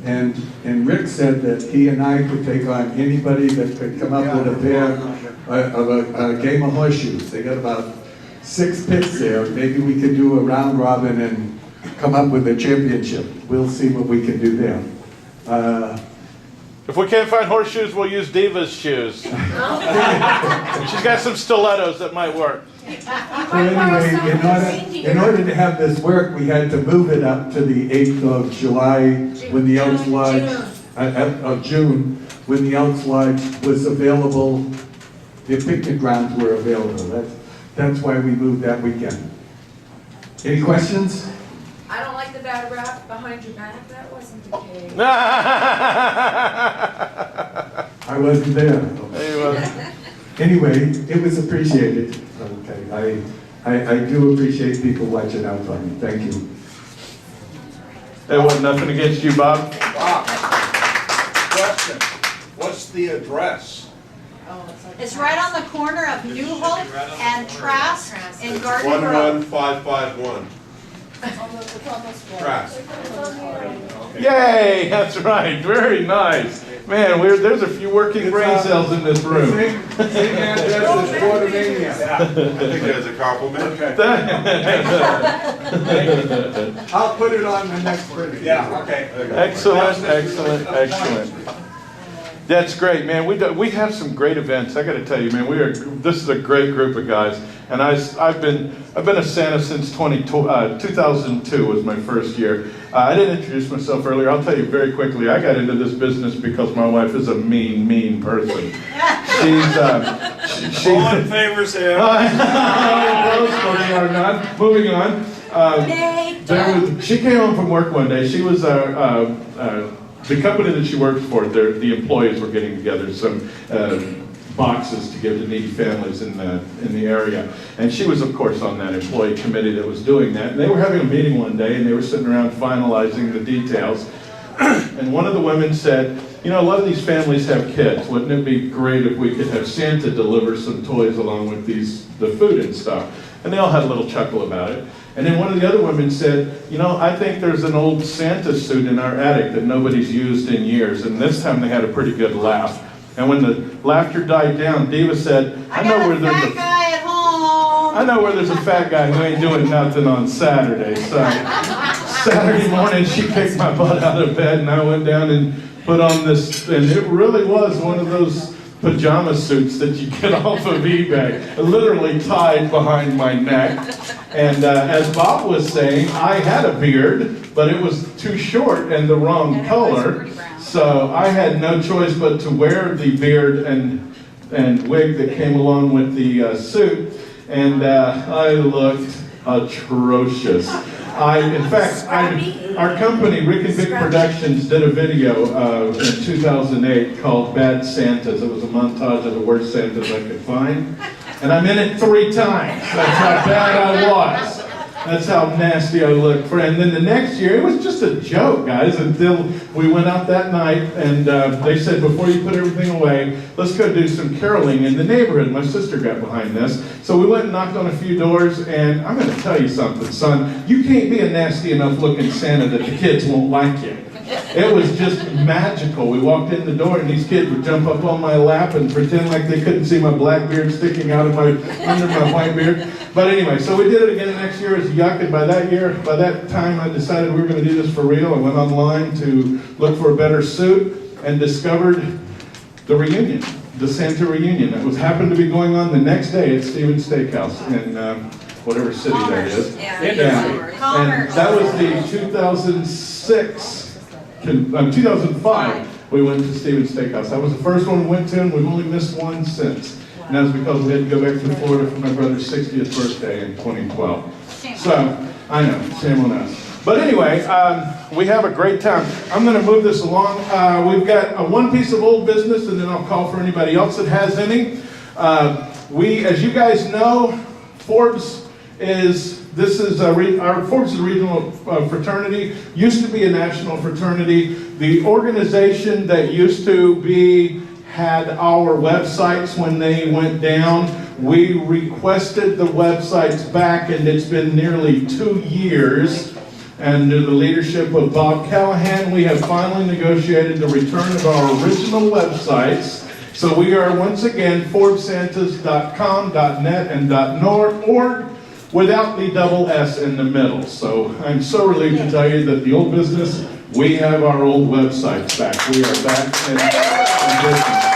And Rick said that he and I could take on anybody that could come up with a pair of a game of horseshoes. They got about 6 pits there. Maybe we could do a round robin and come up with a championship. We'll see what we can do there. If we can't find horseshoes, we'll use Diva's shoes. She's got some stilettos that might work. So anyway, in order to have this work, we had to move it up to the 8th of July when the Elks Lodge, of June, when the Elks Lodge was available, the picnic grounds were available. That's why we moved that weekend. Any questions? I don't like the bad rap behind your back. That wasn't the case. I wasn't there. Anyway, it was appreciated. Okay, I do appreciate people watching out for me. Thank you. There wasn't nothing against you, Bob. Bob, question. What's the address? It's right on the corner of New Hope and Trask in Garden Grove. 11551. Yay, that's right, very nice. Man, there's a few working brain cells in this room. Same address as Portomania. I think that's a compliment. I'll put it on the next printing. Yeah, okay. Excellent, excellent, excellent. That's great, man. We have some great events. I got to tell you, man, this is a great group of guys. And I've been a Santa since 2002 was my first year. I didn't introduce myself earlier. I'll tell you very quickly. I got into this business because my wife is a mean, mean person. She's All in favor, say aye. Moving on. She came home from work one day. She was the company that she worked for. The employees were getting together some boxes to give to needy families in the area, and she was, of course, on that employee committee that was doing that. And they were having a meeting one day, and they were sitting around finalizing the details. And one of the women said, "You know, a lot of these families have kids. Wouldn't it be great if we could have Santa deliver some toys along with the food and stuff?" And they all had a little chuckle about it. And then one of the other women said, "You know, I think there's an old Santa suit in our attic that nobody's used in years." And this time they had a pretty good laugh. And when the laughter died down, Diva said, I know where there's a fat guy who ain't doing nothing on Saturday. So Saturday morning, she kicked my butt out of bed, and I went down and put on this, and it really was one of those pajama suits that you get off of eBay, literally tied behind my neck. And as Bob was saying, I had a beard, but it was too short and the wrong color. So I had no choice but to wear the beard and wig that came along with the suit. And I looked atrocious. In fact, our company, Rick and Vic Productions, did a video in 2008 called Bad Santas. It was a montage of the worst Santas I could find. And I'm in it 3 times. That's how bad I was. That's how nasty I looked. And then the next year, it was just a joke, guys, until we went out that night and they said, before you put everything away, let's go do some caroling in the neighborhood. My sister got behind this. So we went and knocked on a few doors, and I'm going to tell you something, son. You can't be a nasty enough looking Santa that the kids won't like you. It was just magical. We walked in the door, and these kids would jump up on my lap and pretend like they couldn't see my black beard sticking out of under my white beard. But anyway, so we did it again the next year as Yuck, and by that time I decided we were going to do this for real. I went online to look for a better suit and discovered the reunion, the Santa reunion. That happened to be going on the next day at Stevens Steakhouse in whatever city that is. And that was the 2005, we went to Stevens Steakhouse. That was the first one we went to, and we've only missed one since. And that was because we had to go back to Florida for my brother's 60th birthday in 2012. So, I know, shame on us. But anyway, we have a great time. I'm going to move this along. We've got one piece of old business, and then I'll call for anybody else that has any. As you guys know, FORBS our FORBS is a regional fraternity. Used to be a national fraternity. The organization that used to be had our websites when they went down. We requested the websites back, and it's been nearly 2 years. And under the leadership of Bob Callahan, we have finally negotiated the return of our original websites. So we are once again ForbesSantas.com, .net, and .org. Without the double S in the middle. So I'm so relieved to tell you that the old business, we have our old websites back. We are back in business.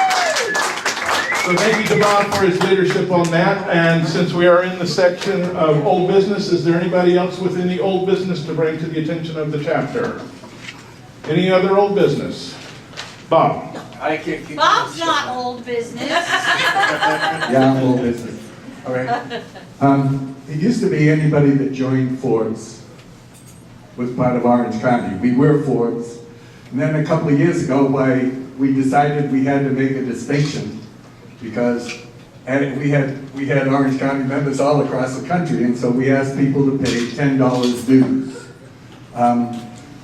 So thank you to Bob for his leadership on that. And since we are in the section of old business, is there anybody else within the old business to bring to the attention of the chapter? Any other old business? Bob. Bob's not old business. Yeah, I'm old business. All right. It used to be anybody that joined FORBS was part of Orange County. We were FORBS. And then a couple of years ago, we decided we had to make a distinction because we had Orange County members all across the country, and so we asked people to pay $10 dues.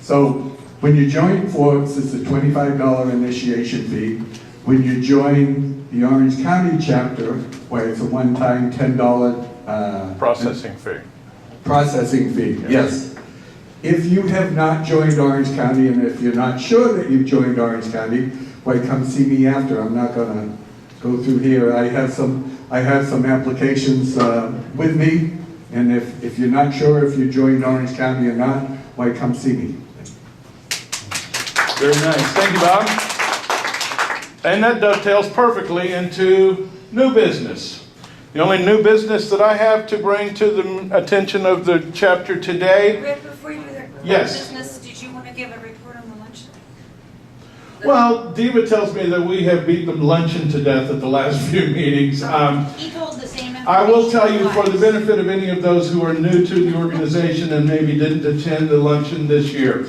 So when you join FORBS, it's a $25 initiation fee. When you join the Orange County chapter, where it's a one-time $10 processing fee. Processing fee, yes. If you have not joined Orange County, and if you're not sure that you've joined Orange County, why come see me after. I'm not gonna go through here. I have some applications with me, and if you're not sure if you joined Orange County or not, why come see me. Very nice. Thank you, Bob. And that dovetails perfectly into new business. The only new business that I have to bring to the attention of the chapter today. Rick, before you do that, yes. Business, did you want to give a report on the luncheon? Well, Diva tells me that we have beaten the luncheon to death at the last few meetings. He told the same information. I will tell you, for the benefit of any of those who are new to the organization and maybe didn't attend the luncheon this year,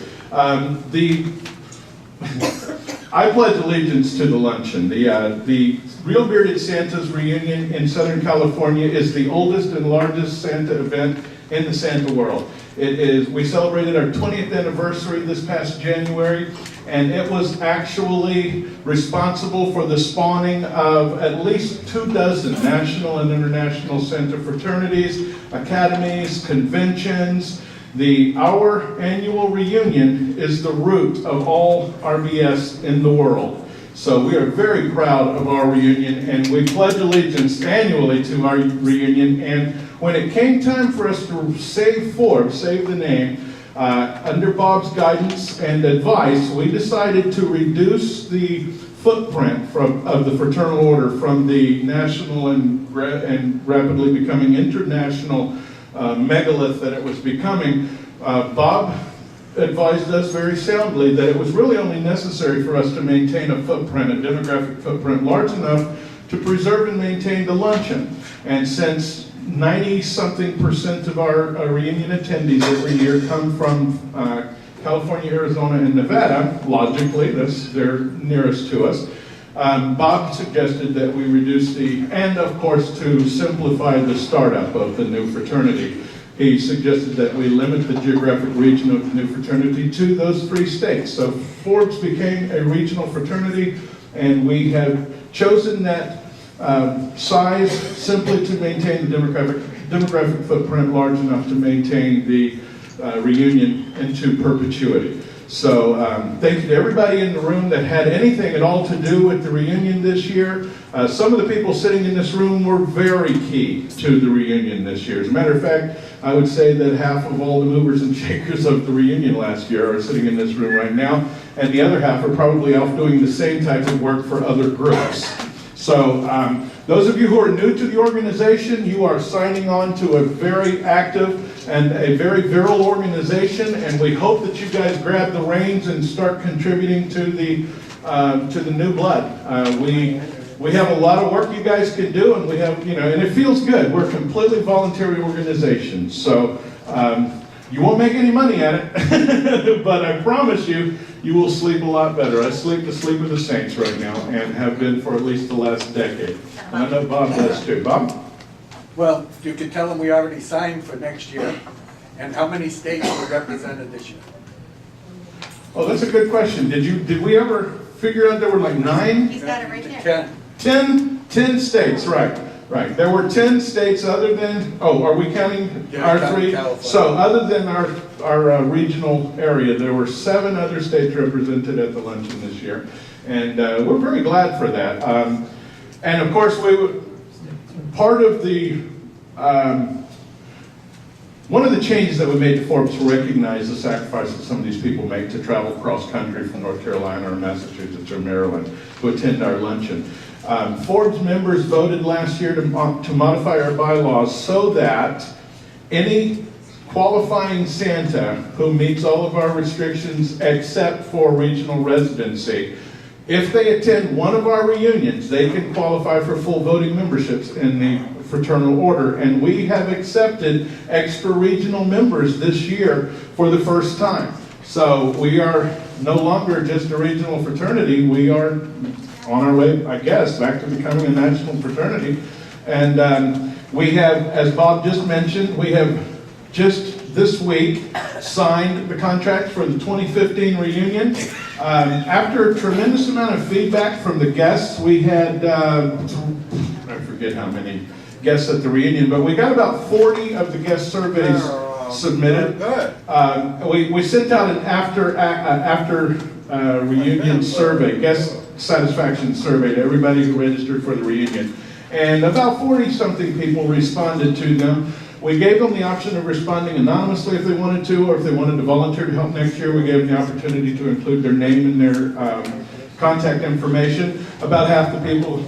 I pledge allegiance to the luncheon. The Real Bearded Santa's reunion in Southern California is the oldest and largest Santa event in the Santa world. We celebrated our 20th anniversary this past January, and it was actually responsible for the spawning of at least 24 national and international Santa fraternities, academies, conventions. Our annual reunion is the root of all RBS in the world. So we are very proud of our reunion, and we pledge allegiance annually to our reunion. And when it came time for us to save Forbes, save the name, under Bob's guidance and advice, we decided to reduce the footprint of the fraternal order from the national and rapidly becoming international megalith that it was becoming. Bob advised us very soundly that it was really only necessary for us to maintain a footprint, a demographic footprint large enough to preserve and maintain the luncheon. And since 90-something% of our reunion attendees every year come from California, Arizona, and Nevada, logically, they're nearest to us, Bob suggested that we reduce and of course to simplify the startup of the new fraternity. He suggested that we limit the geographic region of the new fraternity to those 3 states. So Forbes became a regional fraternity, and we have chosen that size simply to maintain the demographic footprint large enough to maintain the reunion into perpetuity. So thank you to everybody in the room that had anything at all to do with the reunion this year. Some of the people sitting in this room were very key to the reunion this year. As a matter of fact, I would say that half of all the movers and shakers of the reunion last year are sitting in this room right now, and the other half are probably off doing the same type of work for other groups. So those of you who are new to the organization, you are signing on to a very active and a very virile organization, and we hope that you guys grab the reins and start contributing to the new blood. We have a lot of work you guys can do, and we have, and it feels good. We're a completely voluntary organization, so you won't make any money at it, but I promise you, you will sleep a lot better. I sleep the sleep of the saints right now, and have been for at least the last decade. And I know Bob does too. Bob? Well, you could tell them we already signed for next year, and how many states were represented this year? Oh, that's a good question. Did we ever figure out there were like 9? He's got it right there. 10 states, right. There were 10 states other than, are we counting our 3? California. So other than our regional area, there were 7 other states represented at the luncheon this year. And we're very glad for that. And of course, part of the, one of the changes that we made to Forbes to recognize the sacrifice that some of these people make to travel cross country from North Carolina or Massachusetts or Maryland to attend our luncheon. Forbes members voted last year to modify our bylaws so that any qualifying Santa who meets all of our restrictions except for regional residency, if they attend one of our reunions, they can qualify for full voting memberships in the fraternal order. And we have accepted extra regional members this year for the first time. So we are no longer just a regional fraternity. We are on our way, I guess, back to becoming a national fraternity. And we have, as Bob just mentioned, we have just this week signed the contract for the 2015 reunion. After a tremendous amount of feedback from the guests, we had, I forget how many guests at the reunion, but we got about 40 of the guest surveys submitted. We sent out an after reunion survey, guest satisfaction survey to everybody who registered for the reunion. And about 40-something people responded to them. We gave them the option of responding anonymously if they wanted to, or if they wanted to volunteer to help next year, we gave them the opportunity to include their name and their contact information. About half the people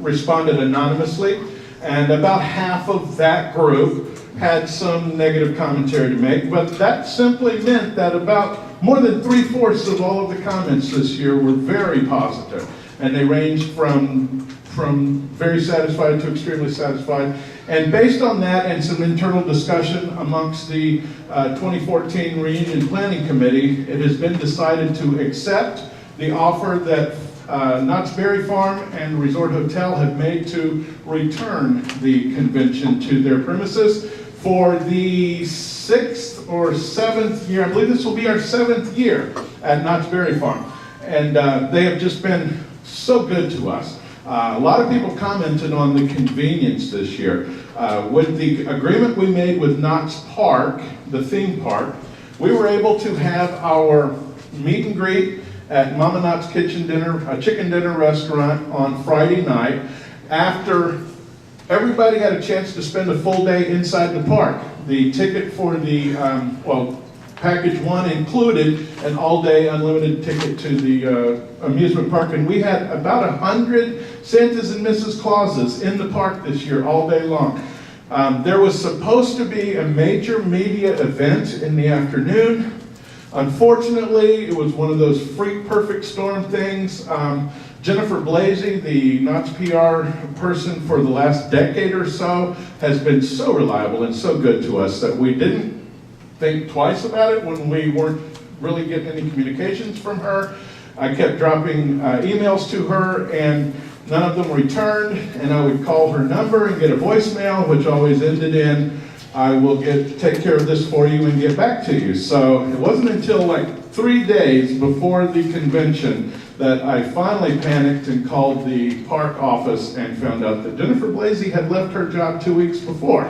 responded anonymously, and about half of that group had some negative commentary to make, but that simply meant that about more than 3/4 of all of the comments this year were very positive, and they ranged from very satisfied to extremely satisfied. And based on that and some internal discussion amongst the 2014 Reunion Planning Committee, it has been decided to accept the offer that Knott's Berry Farm and Resort Hotel have made to return the convention to their premises for the 6th or 7th year. I believe this will be our 7th year at Knott's Berry Farm. And they have just been so good to us. A lot of people commented on the convenience this year. With the agreement we made with Knott's Park, the theme park, we were able to have our meet and greet at Mama Knott's Chicken Dinner Restaurant on Friday night after everybody had a chance to spend a full day inside the park. The ticket for the, package one included an all-day unlimited ticket to the amusement park, and we had about 100 Santas and Mrs. Clauses in the park this year all day long. There was supposed to be a major media event in the afternoon. Unfortunately, it was one of those freak perfect storm things. Jennifer Blasey, the Knott's PR person for the last decade or so, has been so reliable and so good to us that we didn't think twice about it when we weren't really getting any communications from her. I kept dropping emails to her, and none of them returned, and I would call her number and get a voicemail, which always ended in, I will take care of this for you and get back to you. So it wasn't until like 3 days before the convention that I finally panicked and called the park office and found out that Jennifer Blasey had left her job 2 weeks before.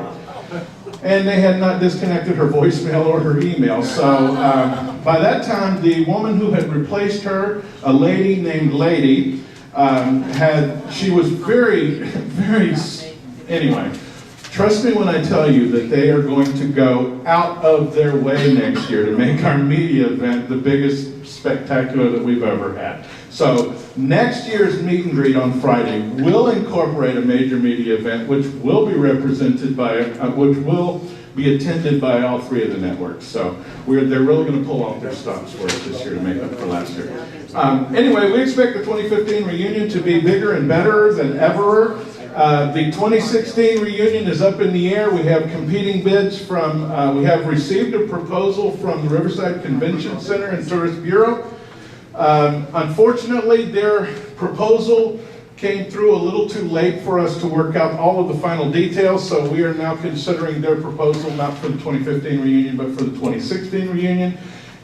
And they had not disconnected her voicemail or her email. So by that time, the woman who had replaced her, a lady named Lady, she was anyway, trust me when I tell you that they are going to go out of their way next year to make our media event the biggest spectacular that we've ever had. So next year's meet and greet on Friday will incorporate a major media event, which will be represented by, which will be attended by all 3 of the networks. So they're really going to pull off their stops for us this year to make up for last year. Anyway, we expect the 2015 reunion to be bigger and better than ever. The 2016 reunion is up in the air. We have competing bids from, we have received a proposal from the Riverside Convention Center and Tourist Bureau. Unfortunately, their proposal came through a little too late for us to work out all of the final details, so we are now considering their proposal not for the 2015 reunion, but for the 2016 reunion.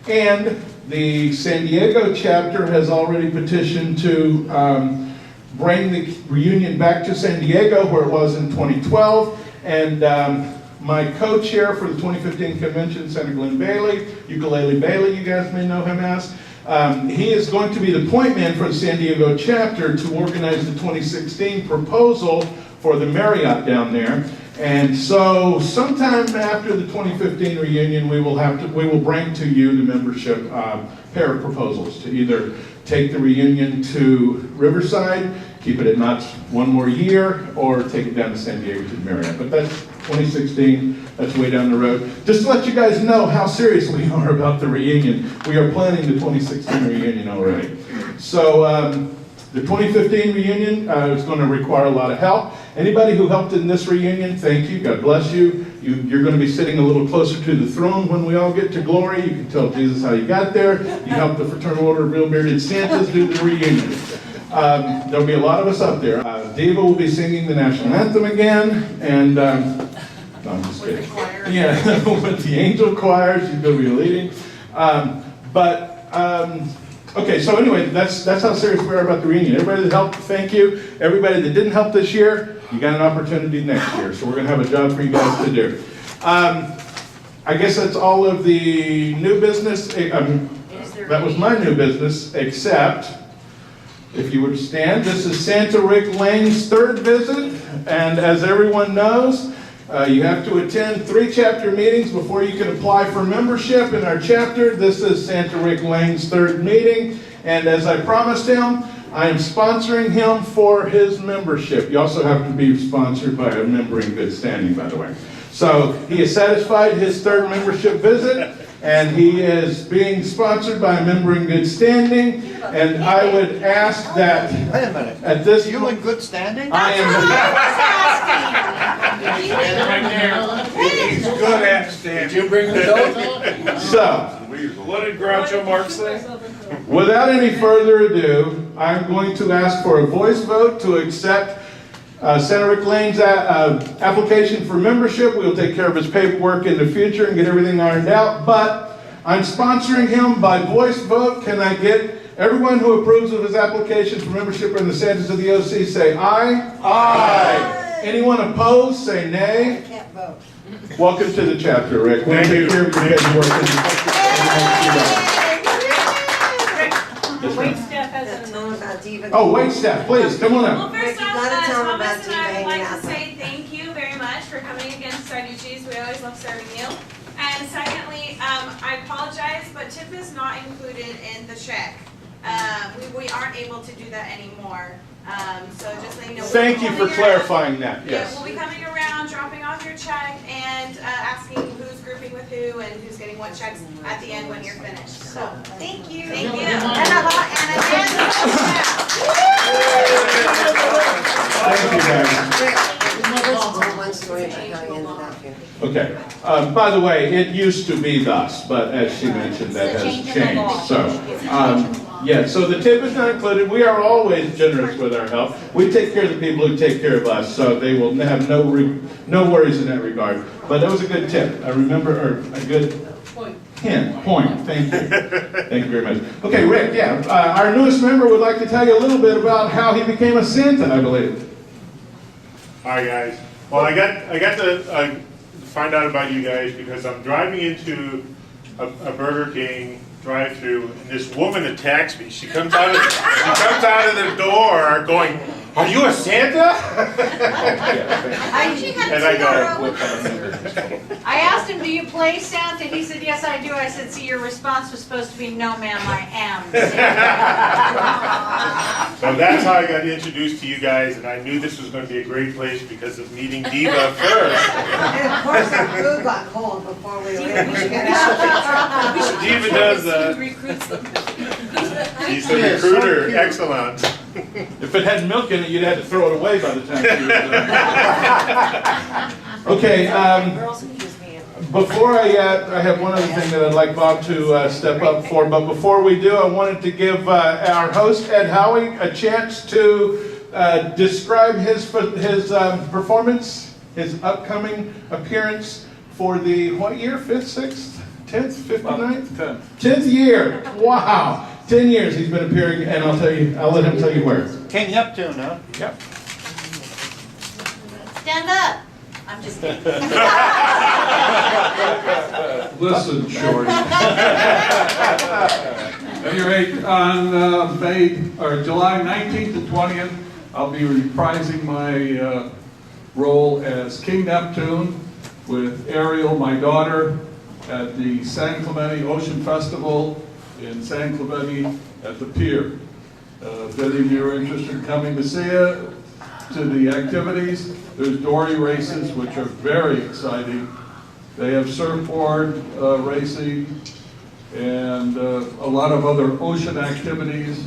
And the San Diego chapter has already petitioned to bring the reunion back to San Diego where it was in 2012. And my co-chair for the 2015 convention, Senator Glenn Bailey, Ukulele Bailey, you guys may know him as, he is going to be the point man for the San Diego chapter to organize the 2016 proposal for the Marriott down there. And so sometime after the 2015 reunion, we will bring to you, the membership, pair of proposals to either take the reunion to Riverside, keep it at Knott's 1 more year, or take it down to San Diego to the Marriott. But that's 2016, that's way down the road. Just to let you guys know how serious we are about the reunion, we are planning the 2016 reunion already. So the 2015 reunion is going to require a lot of help. Anybody who helped in this reunion, thank you, God bless you. You're going to be sitting a little closer to the throne when we all get to glory. You can tell Jesus how you got there. You helped the Fraternal Order of Real Bearded Santas do the reunion. There'll be a lot of us up there. Diva will be singing the national anthem again, and no, I'm just kidding. Yeah, with the angel choir, she's going to be leading. Okay, so anyway, that's how serious we are about the reunion. Everybody that helped, thank you. Everybody that didn't help this year, you got an opportunity next year. So we're going to have a job for you guys to do. I guess that's all of the new business. That was my new business, except, if you would stand, this is Santa Rick Lane's third visit, and as everyone knows, you have to attend 3 chapter meetings before you can apply for membership in our chapter. This is Santa Rick Lane's third meeting, and as I promised him, I am sponsoring him for his membership. You also have to be sponsored by a member in good standing, by the way. So he has satisfied his third membership visit, and he is being sponsored by a member in good standing. And I would ask that at this You in good standing? I am. He's good at standing. Did you bring the dough? So, What did Groucho Marx say? without any further ado, I'm going to ask for a voice vote to accept Santa Rick Lane's application for membership. We'll take care of his paperwork in the future and get everything ironed out. But I'm sponsoring him by voice vote. Can I get everyone who approves of his application for membership in the Santas of the OC say aye? Aye. Anyone opposed, say nay. I can't vote. Welcome to the chapter, Rick. We'll take care of your paperwork. Wait staff has an Oh, wait, staff, please, come on Well, up. first off, Thomas and I would like to Bang say thank you very much for coming again to Sarducci's. We always love serving you. And secondly, I apologize, but tip is not included in the check. We aren't able to do that anymore. So just letting you know. Thank you for clarifying that, Yeah, yes. we'll be coming around, dropping off your check, and asking who's grouping with who and who's getting what checks at the end when you're finished. So, thank you. Thank you. And Okay, by the way, it used to be thus, but as she mentioned, that has changed, so. Yeah, so the tip is not included. We are always generous with our help. We take care of the people who take care of us, so they will have no worries in that regard. But that was a good tip. I remember, or a good hint, point. Thank you. Thank you very much. Okay, Rick, yeah, our newest member would like to tell you a little bit about how he became a Santa, I believe. Hi guys. Well, I got to find out about you guys because I'm driving into a Burger King drive-through, and this woman attacks me. She comes out of the door going, "Are you a Santa?" And I go, I asked him, do you play Santa? He said, yes, I do. I said, see, your response was supposed to be, no, ma'am, I am Santa. So that's how I got introduced to you guys, and I knew this was going to be a great place because of meeting Diva first. And of course, the food got cold before we were able to get out. Diva does that. He's the recruiter. Excellent. If it had milk in it, you'd have to throw it away by the time you were done. Okay, before I have one other thing that I'd like Bob to step up for, but before we do, I wanted to give our host, Ed Howie, a chance to describe his performance, his upcoming appearance for the, what year, 5th, 6th, 10th, 59th? 10th year, wow. 10 years he's been appearing, and I'll let him tell you where. King Neptune, huh? Yep. Stand up. I'm just kidding. Listen, Shorty. At any rate, on July 19th and 20th, I'll be reprising my role as King Neptune with Ariel, my daughter, at the San Clemente Ocean Festival in San Clemente at the pier. If any of you are interested in coming to see it, to the activities, there's dory races, which are very exciting. They have surfboard racing and a lot of other ocean activities.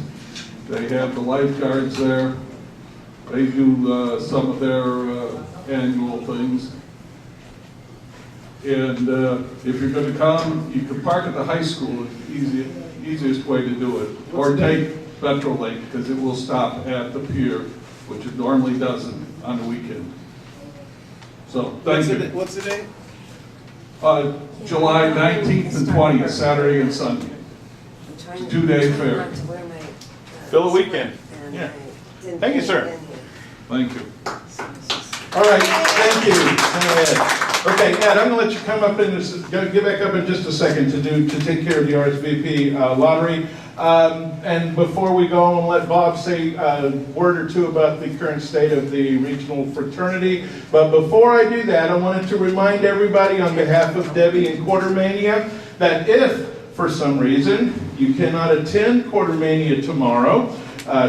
They have the lifeguards there. They do some of their annual things. And if you're going to come, you can park at the high school. It's the easiest way to do it. Or take Metrolink, because it will stop at the pier, which it normally doesn't on the weekend. So, thank you. What's the date? July 19th and 20th, Saturday and Sunday. It's a 2-day fair. Fill a weekend. Yeah. Thank you, sir. Thank you. All right, thank you. Okay, Ed, I'm gonna let you come up and get back up in just a second to take care of the RSVP lottery. And before we go, I want to let Bob say a word or two about the current state of the regional fraternity. But before I do that, I wanted to remind everybody on behalf of Debbie and Quartermania that if, for some reason, you cannot attend Quartermania tomorrow,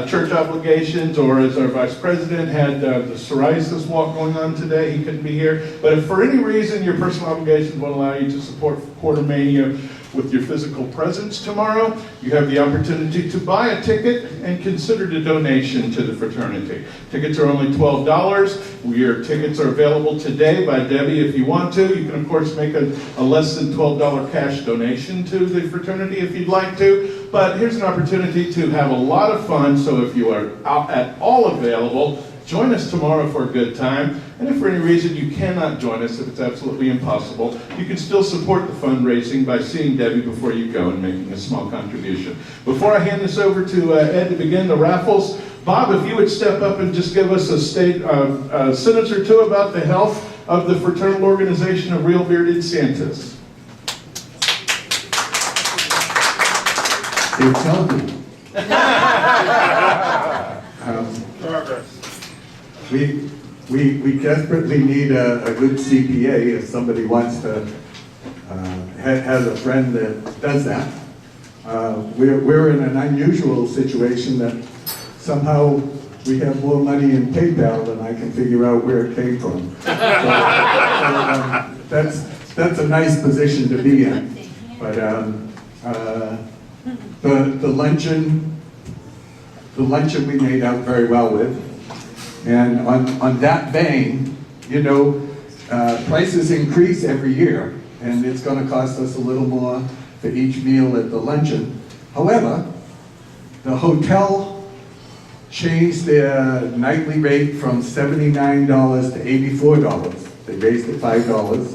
church obligations, or as our vice president had the psoriasis walk going on today, he couldn't be here. But if for any reason your personal obligations won't allow you to support Quartermania with your physical presence tomorrow, you have the opportunity to buy a ticket and consider a donation to the fraternity. Tickets are only $12. Your tickets are available today by Debbie if you want to. You can, of course, make a less than $12 cash donation to the fraternity if you'd like to. But here's an opportunity to have a lot of fun, so if you are at all available, join us tomorrow for a good time. And if for any reason you cannot join us, if it's absolutely impossible, you can still support the fundraising by seeing Debbie before you go and making a small contribution. Before I hand this over to Ed to begin the raffles, Bob, if you would step up and just give us a sentence or two about the health of the fraternal organization of Real Bearded Santas. It's healthy. We desperately need a good CPA if somebody wants to, has a friend that does that. We're in an unusual situation that somehow we have more money in PayPal than I can figure out where it came from. That's a nice position to be in. But the luncheon we made out very well with. And on that vein, you know, prices increase every year, and it's going to cost us a little more for each meal at the luncheon. However, the hotel changed their nightly rate from $79 to $84. They raised it $5,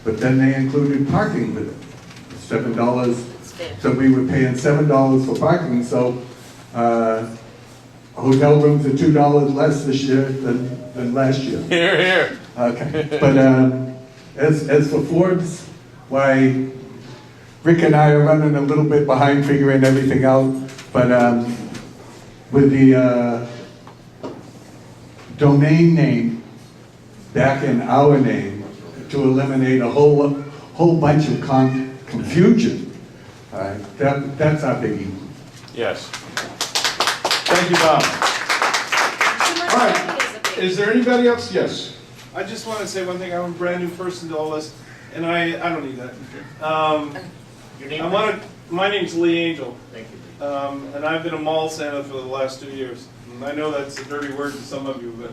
but then they included parking with it, $7. So we were paying $7 for parking, so hotel rooms are $2 less this year than last year. Here, here. Okay, but as for Forbes, why, Rick and I are running a little bit behind figuring everything out, but with the domain name back in our name to eliminate a whole bunch of confusion, that's our biggie. Yes. Thank you, Bob. All right. Is there anybody else? Yes. I just want to say one thing. I'm a brand new person to all this, and I don't need that. Your name? My name's Lee Angel. Thank you. And I've been a mall Santa for the last 2 years. And I know that's a dirty word to some of you, but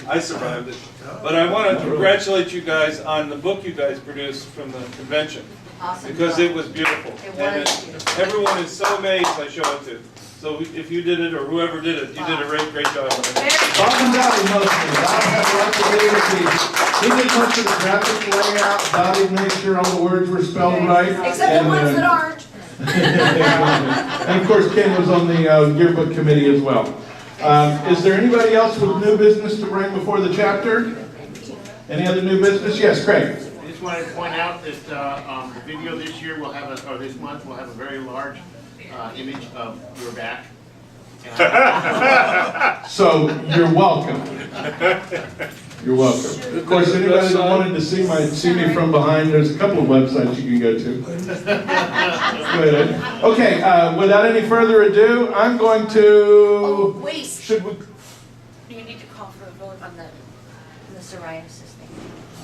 I survived it. But I want to congratulate you guys on the book you guys produced from the convention. Awesome. Because it was beautiful. It was. Everyone is so amazed I show it to. So if you did it or whoever did it, you did a great job. Bob and Dottie mostly. Bob had lots of creativity. He did much of the graphic layout. Dottie made sure all the words were spelled right. Except the ones that aren't. And of course, Ken was on the yearbook committee as well. Is there anybody else with new business to bring before the chapter? Any other new business? Yes, Craig. I just wanted to point out that the video this year will have this month will have a very large image of your back. So you're welcome. You're welcome. Of course, anybody that wanted to see me from behind, there's a couple of websites you can go to. Good. Okay, without any further ado, I'm going to. Oh, wait. Should we? You need to call for a vote on the psoriasis thing.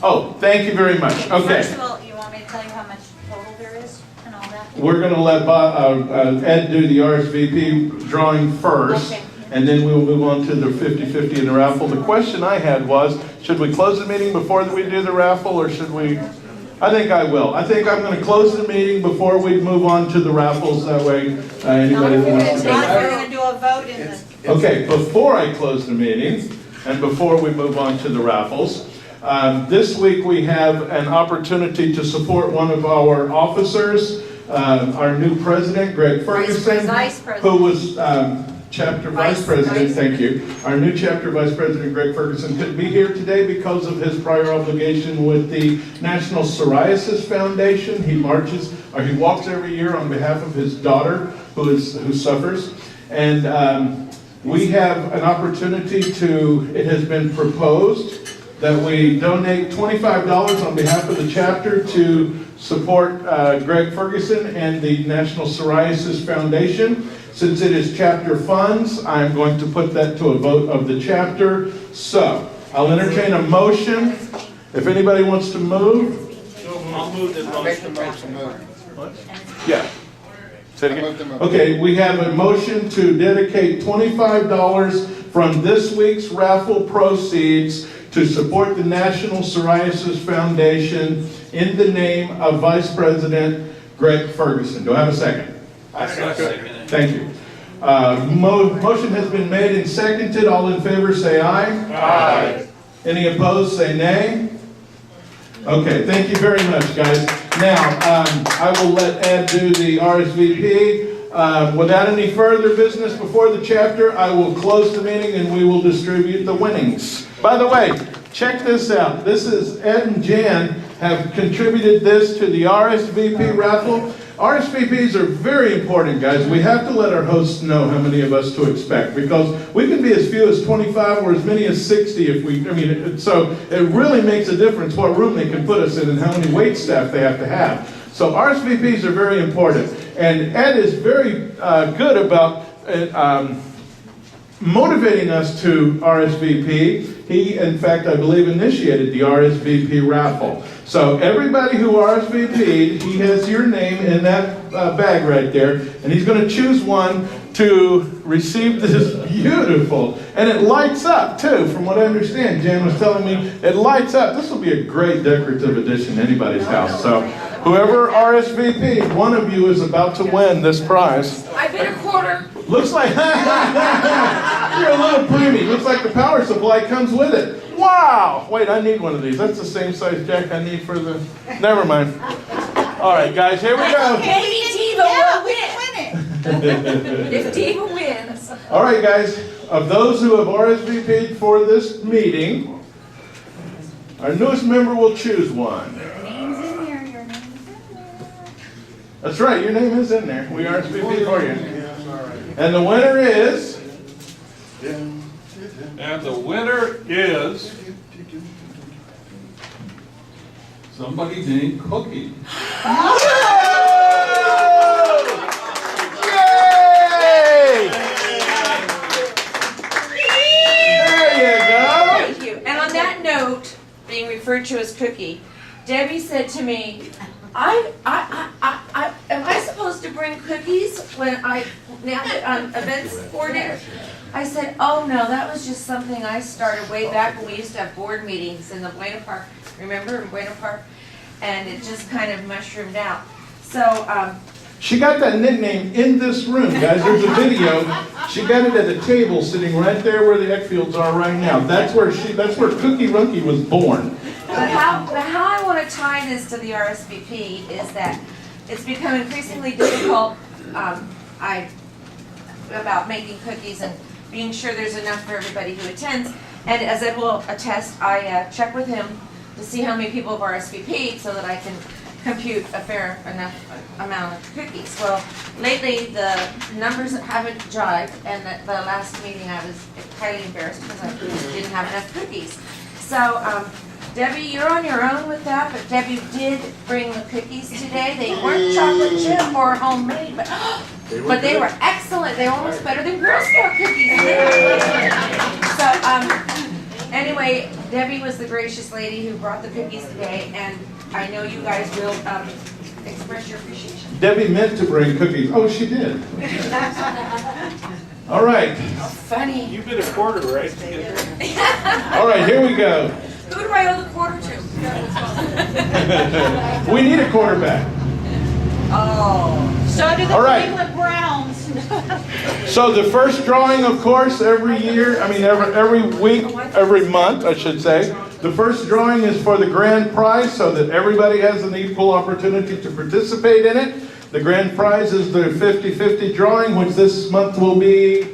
Oh, thank you very much. Okay. First of all, you want me to tell you how much total there is and all that? We're going to let Ed do the RSVP drawing first. Okay. And then we'll move on to the 50-50 in the raffle. The question I had was, should we close the meeting before we do the raffle, or should we? I think I will. I think I'm going to close the meeting before we move on to the raffles. That way, anybody that wants to go. We're going to do a vote in the... Okay, before I close the meeting, and before we move on to the raffles, this week we have an opportunity to support one of our officers, our new president, Greg Ferguson, Vice President. who was chapter vice president, thank you. Our new chapter vice president, Greg Ferguson, couldn't be here today because of his prior obligation with the National Psoriasis Foundation. He walks every year on behalf of his daughter who suffers. And we have an opportunity it has been proposed that we donate $25 on behalf of the chapter to support Greg Ferguson and the National Psoriasis Foundation. Since it is chapter funds, I'm going to put that to a vote of the chapter. So, I'll entertain a motion. If anybody wants to move. I'll move the motion. What? Yeah. Say it again. Okay, we have a motion to dedicate $25 from this week's raffle proceeds to support the National Psoriasis Foundation in the name of Vice President Greg Ferguson. Do I have a second? I second it. Thank you. Motion has been made and seconded. All in favor say aye. Aye. Any opposed say nay. Okay, thank you very much, guys. Now, I will let Ed do the RSVP. Without any further business before the chapter, I will close the meeting and we will distribute the winnings. By the way, check this out. This is Ed and Jan have contributed this to the RSVP raffle. RSVPs are very important, guys. We have to let our hosts know how many of us to expect because we can be as few as 25 or as many as 60 so it really makes a difference what room they can put us in and how many wait staff they have to have. So RSVPs are very important. And Ed is very good about motivating us to RSVP. He, in fact, I believe, initiated the RSVP raffle. So everybody who RSVP'd, he has your name in that bag right there, and he's going to choose one to receive this beautiful, and it lights up too, from what I understand. Jan was telling me it lights up. This will be a great decorative addition to anybody's house. So whoever RSVP'd, one of you is about to win this prize. I bid a quarter. Looks like you're a little preemie. Looks like the power supply comes with it. Wow! Wait, I need one of these. That's the same size jack I need for the... Never mind. All right, guys, here we go. Maybe Diva will win. If Diva wins. All right, guys. Of those who have RSVP'd for this meeting, our newest member will choose one. Your name's in there, your name's in there. That's right, your name is in there. We RSVP'd for you. And the winner is... And the winner is somebody named Cookie. Yay! There you go. Thank you. And on that note, being referred to as Cookie, Debbie said to me, am I supposed to bring cookies now that I'm events coordinator? I said, oh no, that was just something I started way back when we used to have board meetings in the Buena Park, remember, in Buena Park? And it just kind of mushroomed out. So, she got that nickname in this room, guys. There's a video. She got it at a table sitting right there where the Eckfields are right now. That's where Cookie Runky was born. But how I want to tie this to the RSVP is that it's become increasingly difficult about making cookies and being sure there's enough for everybody who attends. And as Ed will attest, I check with him to see how many people have RSVP'd so that I can compute a fair enough amount of cookies. Well, lately the numbers haven't jived, and at the last meeting I was highly embarrassed because I didn't have enough cookies. So, Debbie, you're on your own with that, but Debbie did bring the cookies today. They weren't chocolate chip or homemade, but they were excellent. They were almost better than Girl Scout cookies. So, anyway, Debbie was the gracious lady who brought the cookies today, and I know you guys will express your appreciation. Debbie meant to bring cookies. Oh, she did. All right. Funny. You bid a quarter, right? All right, here we go. Who do I owe the quarter to? We need a quarterback. Oh. So do the All right. Cleveland Browns. So the first drawing, of course, every year, every week, every month, I should say, the first drawing is for the grand prize so that everybody has an equal opportunity to participate in it. The grand prize is the 50-50 drawing, which this month will be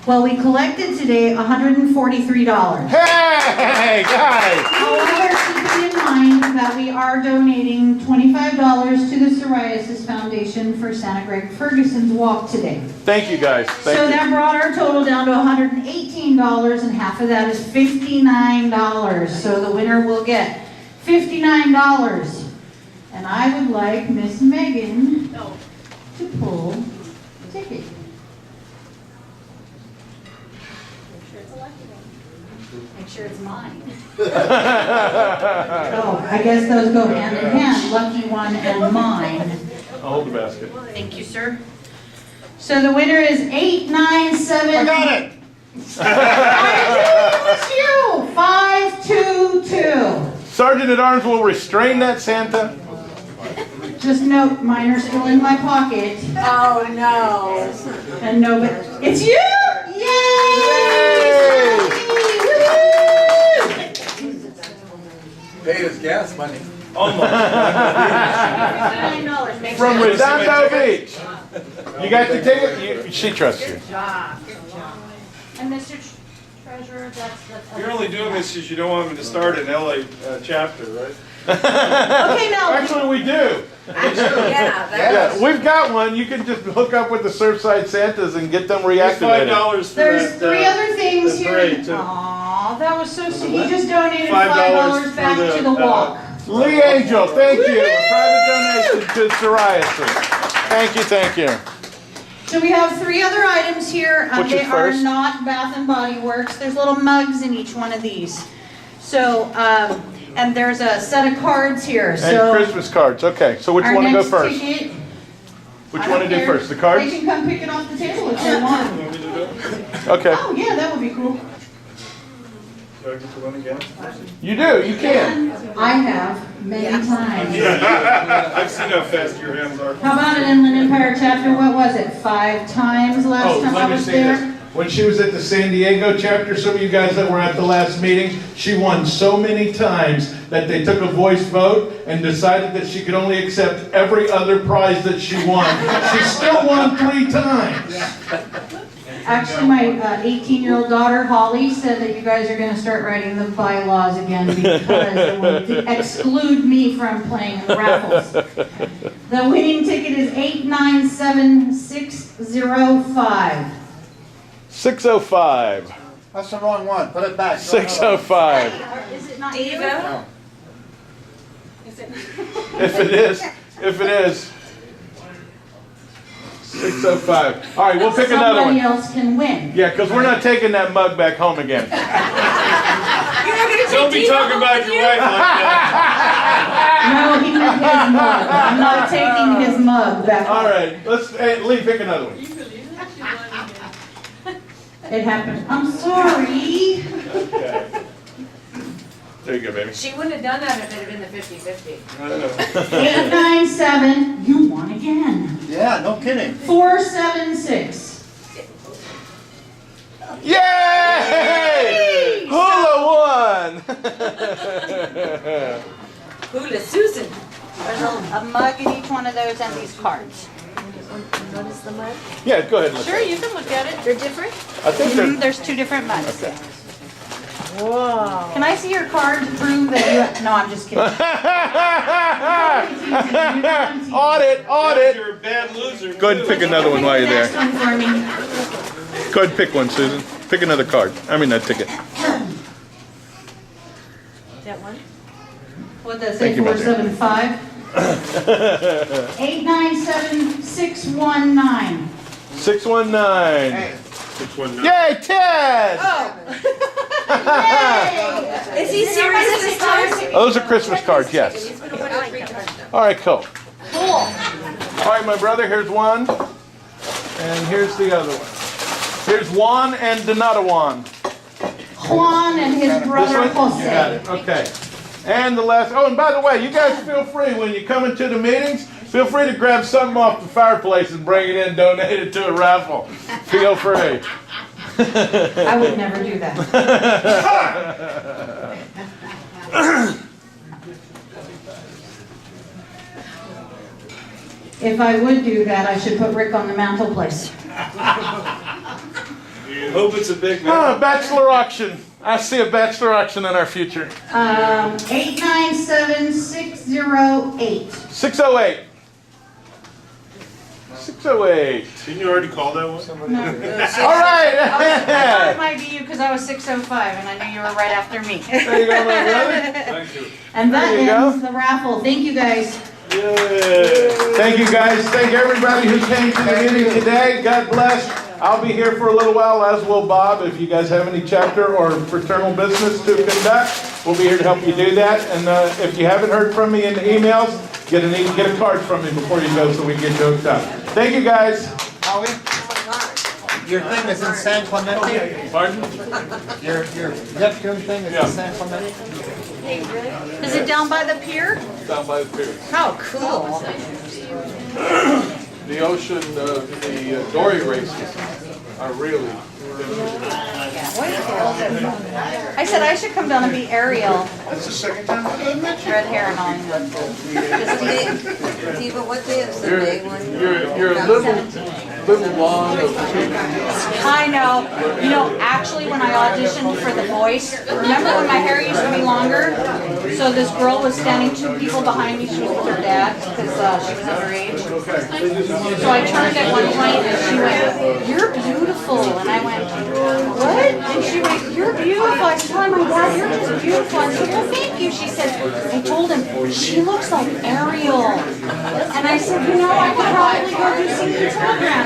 Well, we collected today $143. Hey, guys! However, keeping in mind that we are donating $25 to the Psoriasis Foundation for Santa Greg Ferguson's walk today. Thank you, guys. Thank So you. that brought our total down to $118, and half of that is $59. So the winner will get $59. And I would like Miss Megan to pull the ticket. Make sure it's mine. Oh, I guess those go hand in hand, lucky one and mine. I'll hold the basket. Thank you, sir. So the winner is 897. I got it! It was you! 522. Sergeant at Arms will restrain that Santa. Just note, mine are still in my pocket. Oh, no. And no, but it's you! Yay! Paid his gas money. Almost. $59. Make From sure. Redondo Beach. You got the ticket? She trusts you. Good job. And Mr. Treasurer, that's. You're only doing this because you don't want me to start an LA chapter, right? Okay, now. Actually, we do. Actually, yeah, Yeah, we've got one. You can just hook up with the Surfside Santas and get them There's reactivated. $5 for There's that, three other things that here. parade, too. Aw, that was so sweet. He just donated $5 $5 back for to the walk. Lee Angel, thank you. A private donation to psoriasis. Thank you, thank you. So we have three other items here. Which They is are first? not Bath and Body Works. There's little mugs in each one of these. So, and there's a set of cards here. And So Christmas cards. Okay, so which our one to go next first? ticket, Which I one don't to do care. first? The cards? They can come pick it off the table if they want. Okay. Oh, yeah, that would be cool. Do I get to win again? You do, you can. I have many times. I've seen how fast your hands are. How about an Inland Empire chapter? What was it? 5 times last time I let me was say there? this. When she was at the San Diego chapter, some of you guys that were at the last meeting, she won so many times that they took a voice vote and decided that she could only accept every other prize that she won. She still won 3 times. Actually, my 18-year-old daughter, Holly, said that you guys are going to start writing the bylaws again because they want to exclude me from playing in the raffles. The winning ticket is 897605. 605. That's the wrong one. Put it back. 605. Is it not Eva? No. Is it? If it is. 605. All right, we'll pick another Somebody one. else can win. Yeah, because we're not taking that mug back home again. You're not gonna Don't take be Eva talking home about with your you? wife like that. No, he meant his mug. I'm not taking his mug back. All right, Lee, pick another one. It happened. I'm sorry. Okay. There you go, baby. She wouldn't have done that if it had been the 50-50. I know. 897. You won again. Yeah, no kidding. 476. Yay! Hula won! Hula Susan. There's a mug in each one of those and these cards. What is the mug? Yeah, go ahead and look. Sure, you can look at it. They're different? I think they're... There's 2 different mugs. Okay. Whoa. Can I see your card to prove that you... No, I'm just kidding. Audit! You're a bad loser. Go ahead and pick another one while you're there. Next one for me. Go ahead and pick one, Susan. Pick another card. I mean, that ticket. That one? What'd that say, Thank you, my dear. 475? 897619. 619. 619. Yay, Ted! Is he serious this time? Those are Christmas cards, yes. He's gonna win like that. All right, cool. Cool. All right, my brother, here's one. And here's the other one. Here's Juan and Donata Juan. Juan and his This brother one? You got Jose. it, okay. And the last, oh, and by the way, you guys feel free when you come into the meetings, feel free to grab something off the fireplace and bring it in, donate it to a raffle. Feel free. I would never do that. If I would do that, I should put Rick on the mantelpiece. Hope it's a big Bachelor auction. I see a bachelor auction in our future. 897608. 608. 608. Didn't you already call that one? No. All right. I thought it might be you because I was 605 and I knew you were right after me. There you go, my brother. Thank you. And that There you ends the raffle. Thank you guys. Thank you guys. Thank everybody who came to the meeting today. God bless. I'll be here for a little while, as will Bob. If you guys have any chapter or fraternal business to conduct, we'll be here to help you do that. And if you haven't heard from me in the emails, get a card from me before you go so we can get you hooked up. Thank you guys. Howie? Your thing is in San Clemente? Pardon? Your Neptune thing is in San Clemente? Is it down by the pier? Down by the pier. How cool. The ocean, the dory races are really. I said I should come down and be Ariel. That's the second time I've done that. Red hair and all. Diva, what day is the You're day when? you're a little long of I know. You know, actually, when I auditioned for The Voice, remember when my hair used to be longer? So this girl was standing 2 people behind me. She was with her dad because she was underage. So I turned at one point and she went, "You're beautiful." And I went, "What?" And she went, "You're beautiful." I said, "Why, my dad, you're just beautiful." I said, "Well, thank you." She said, I told him, "She looks like Ariel." And I said, "You know, I could probably go do some program."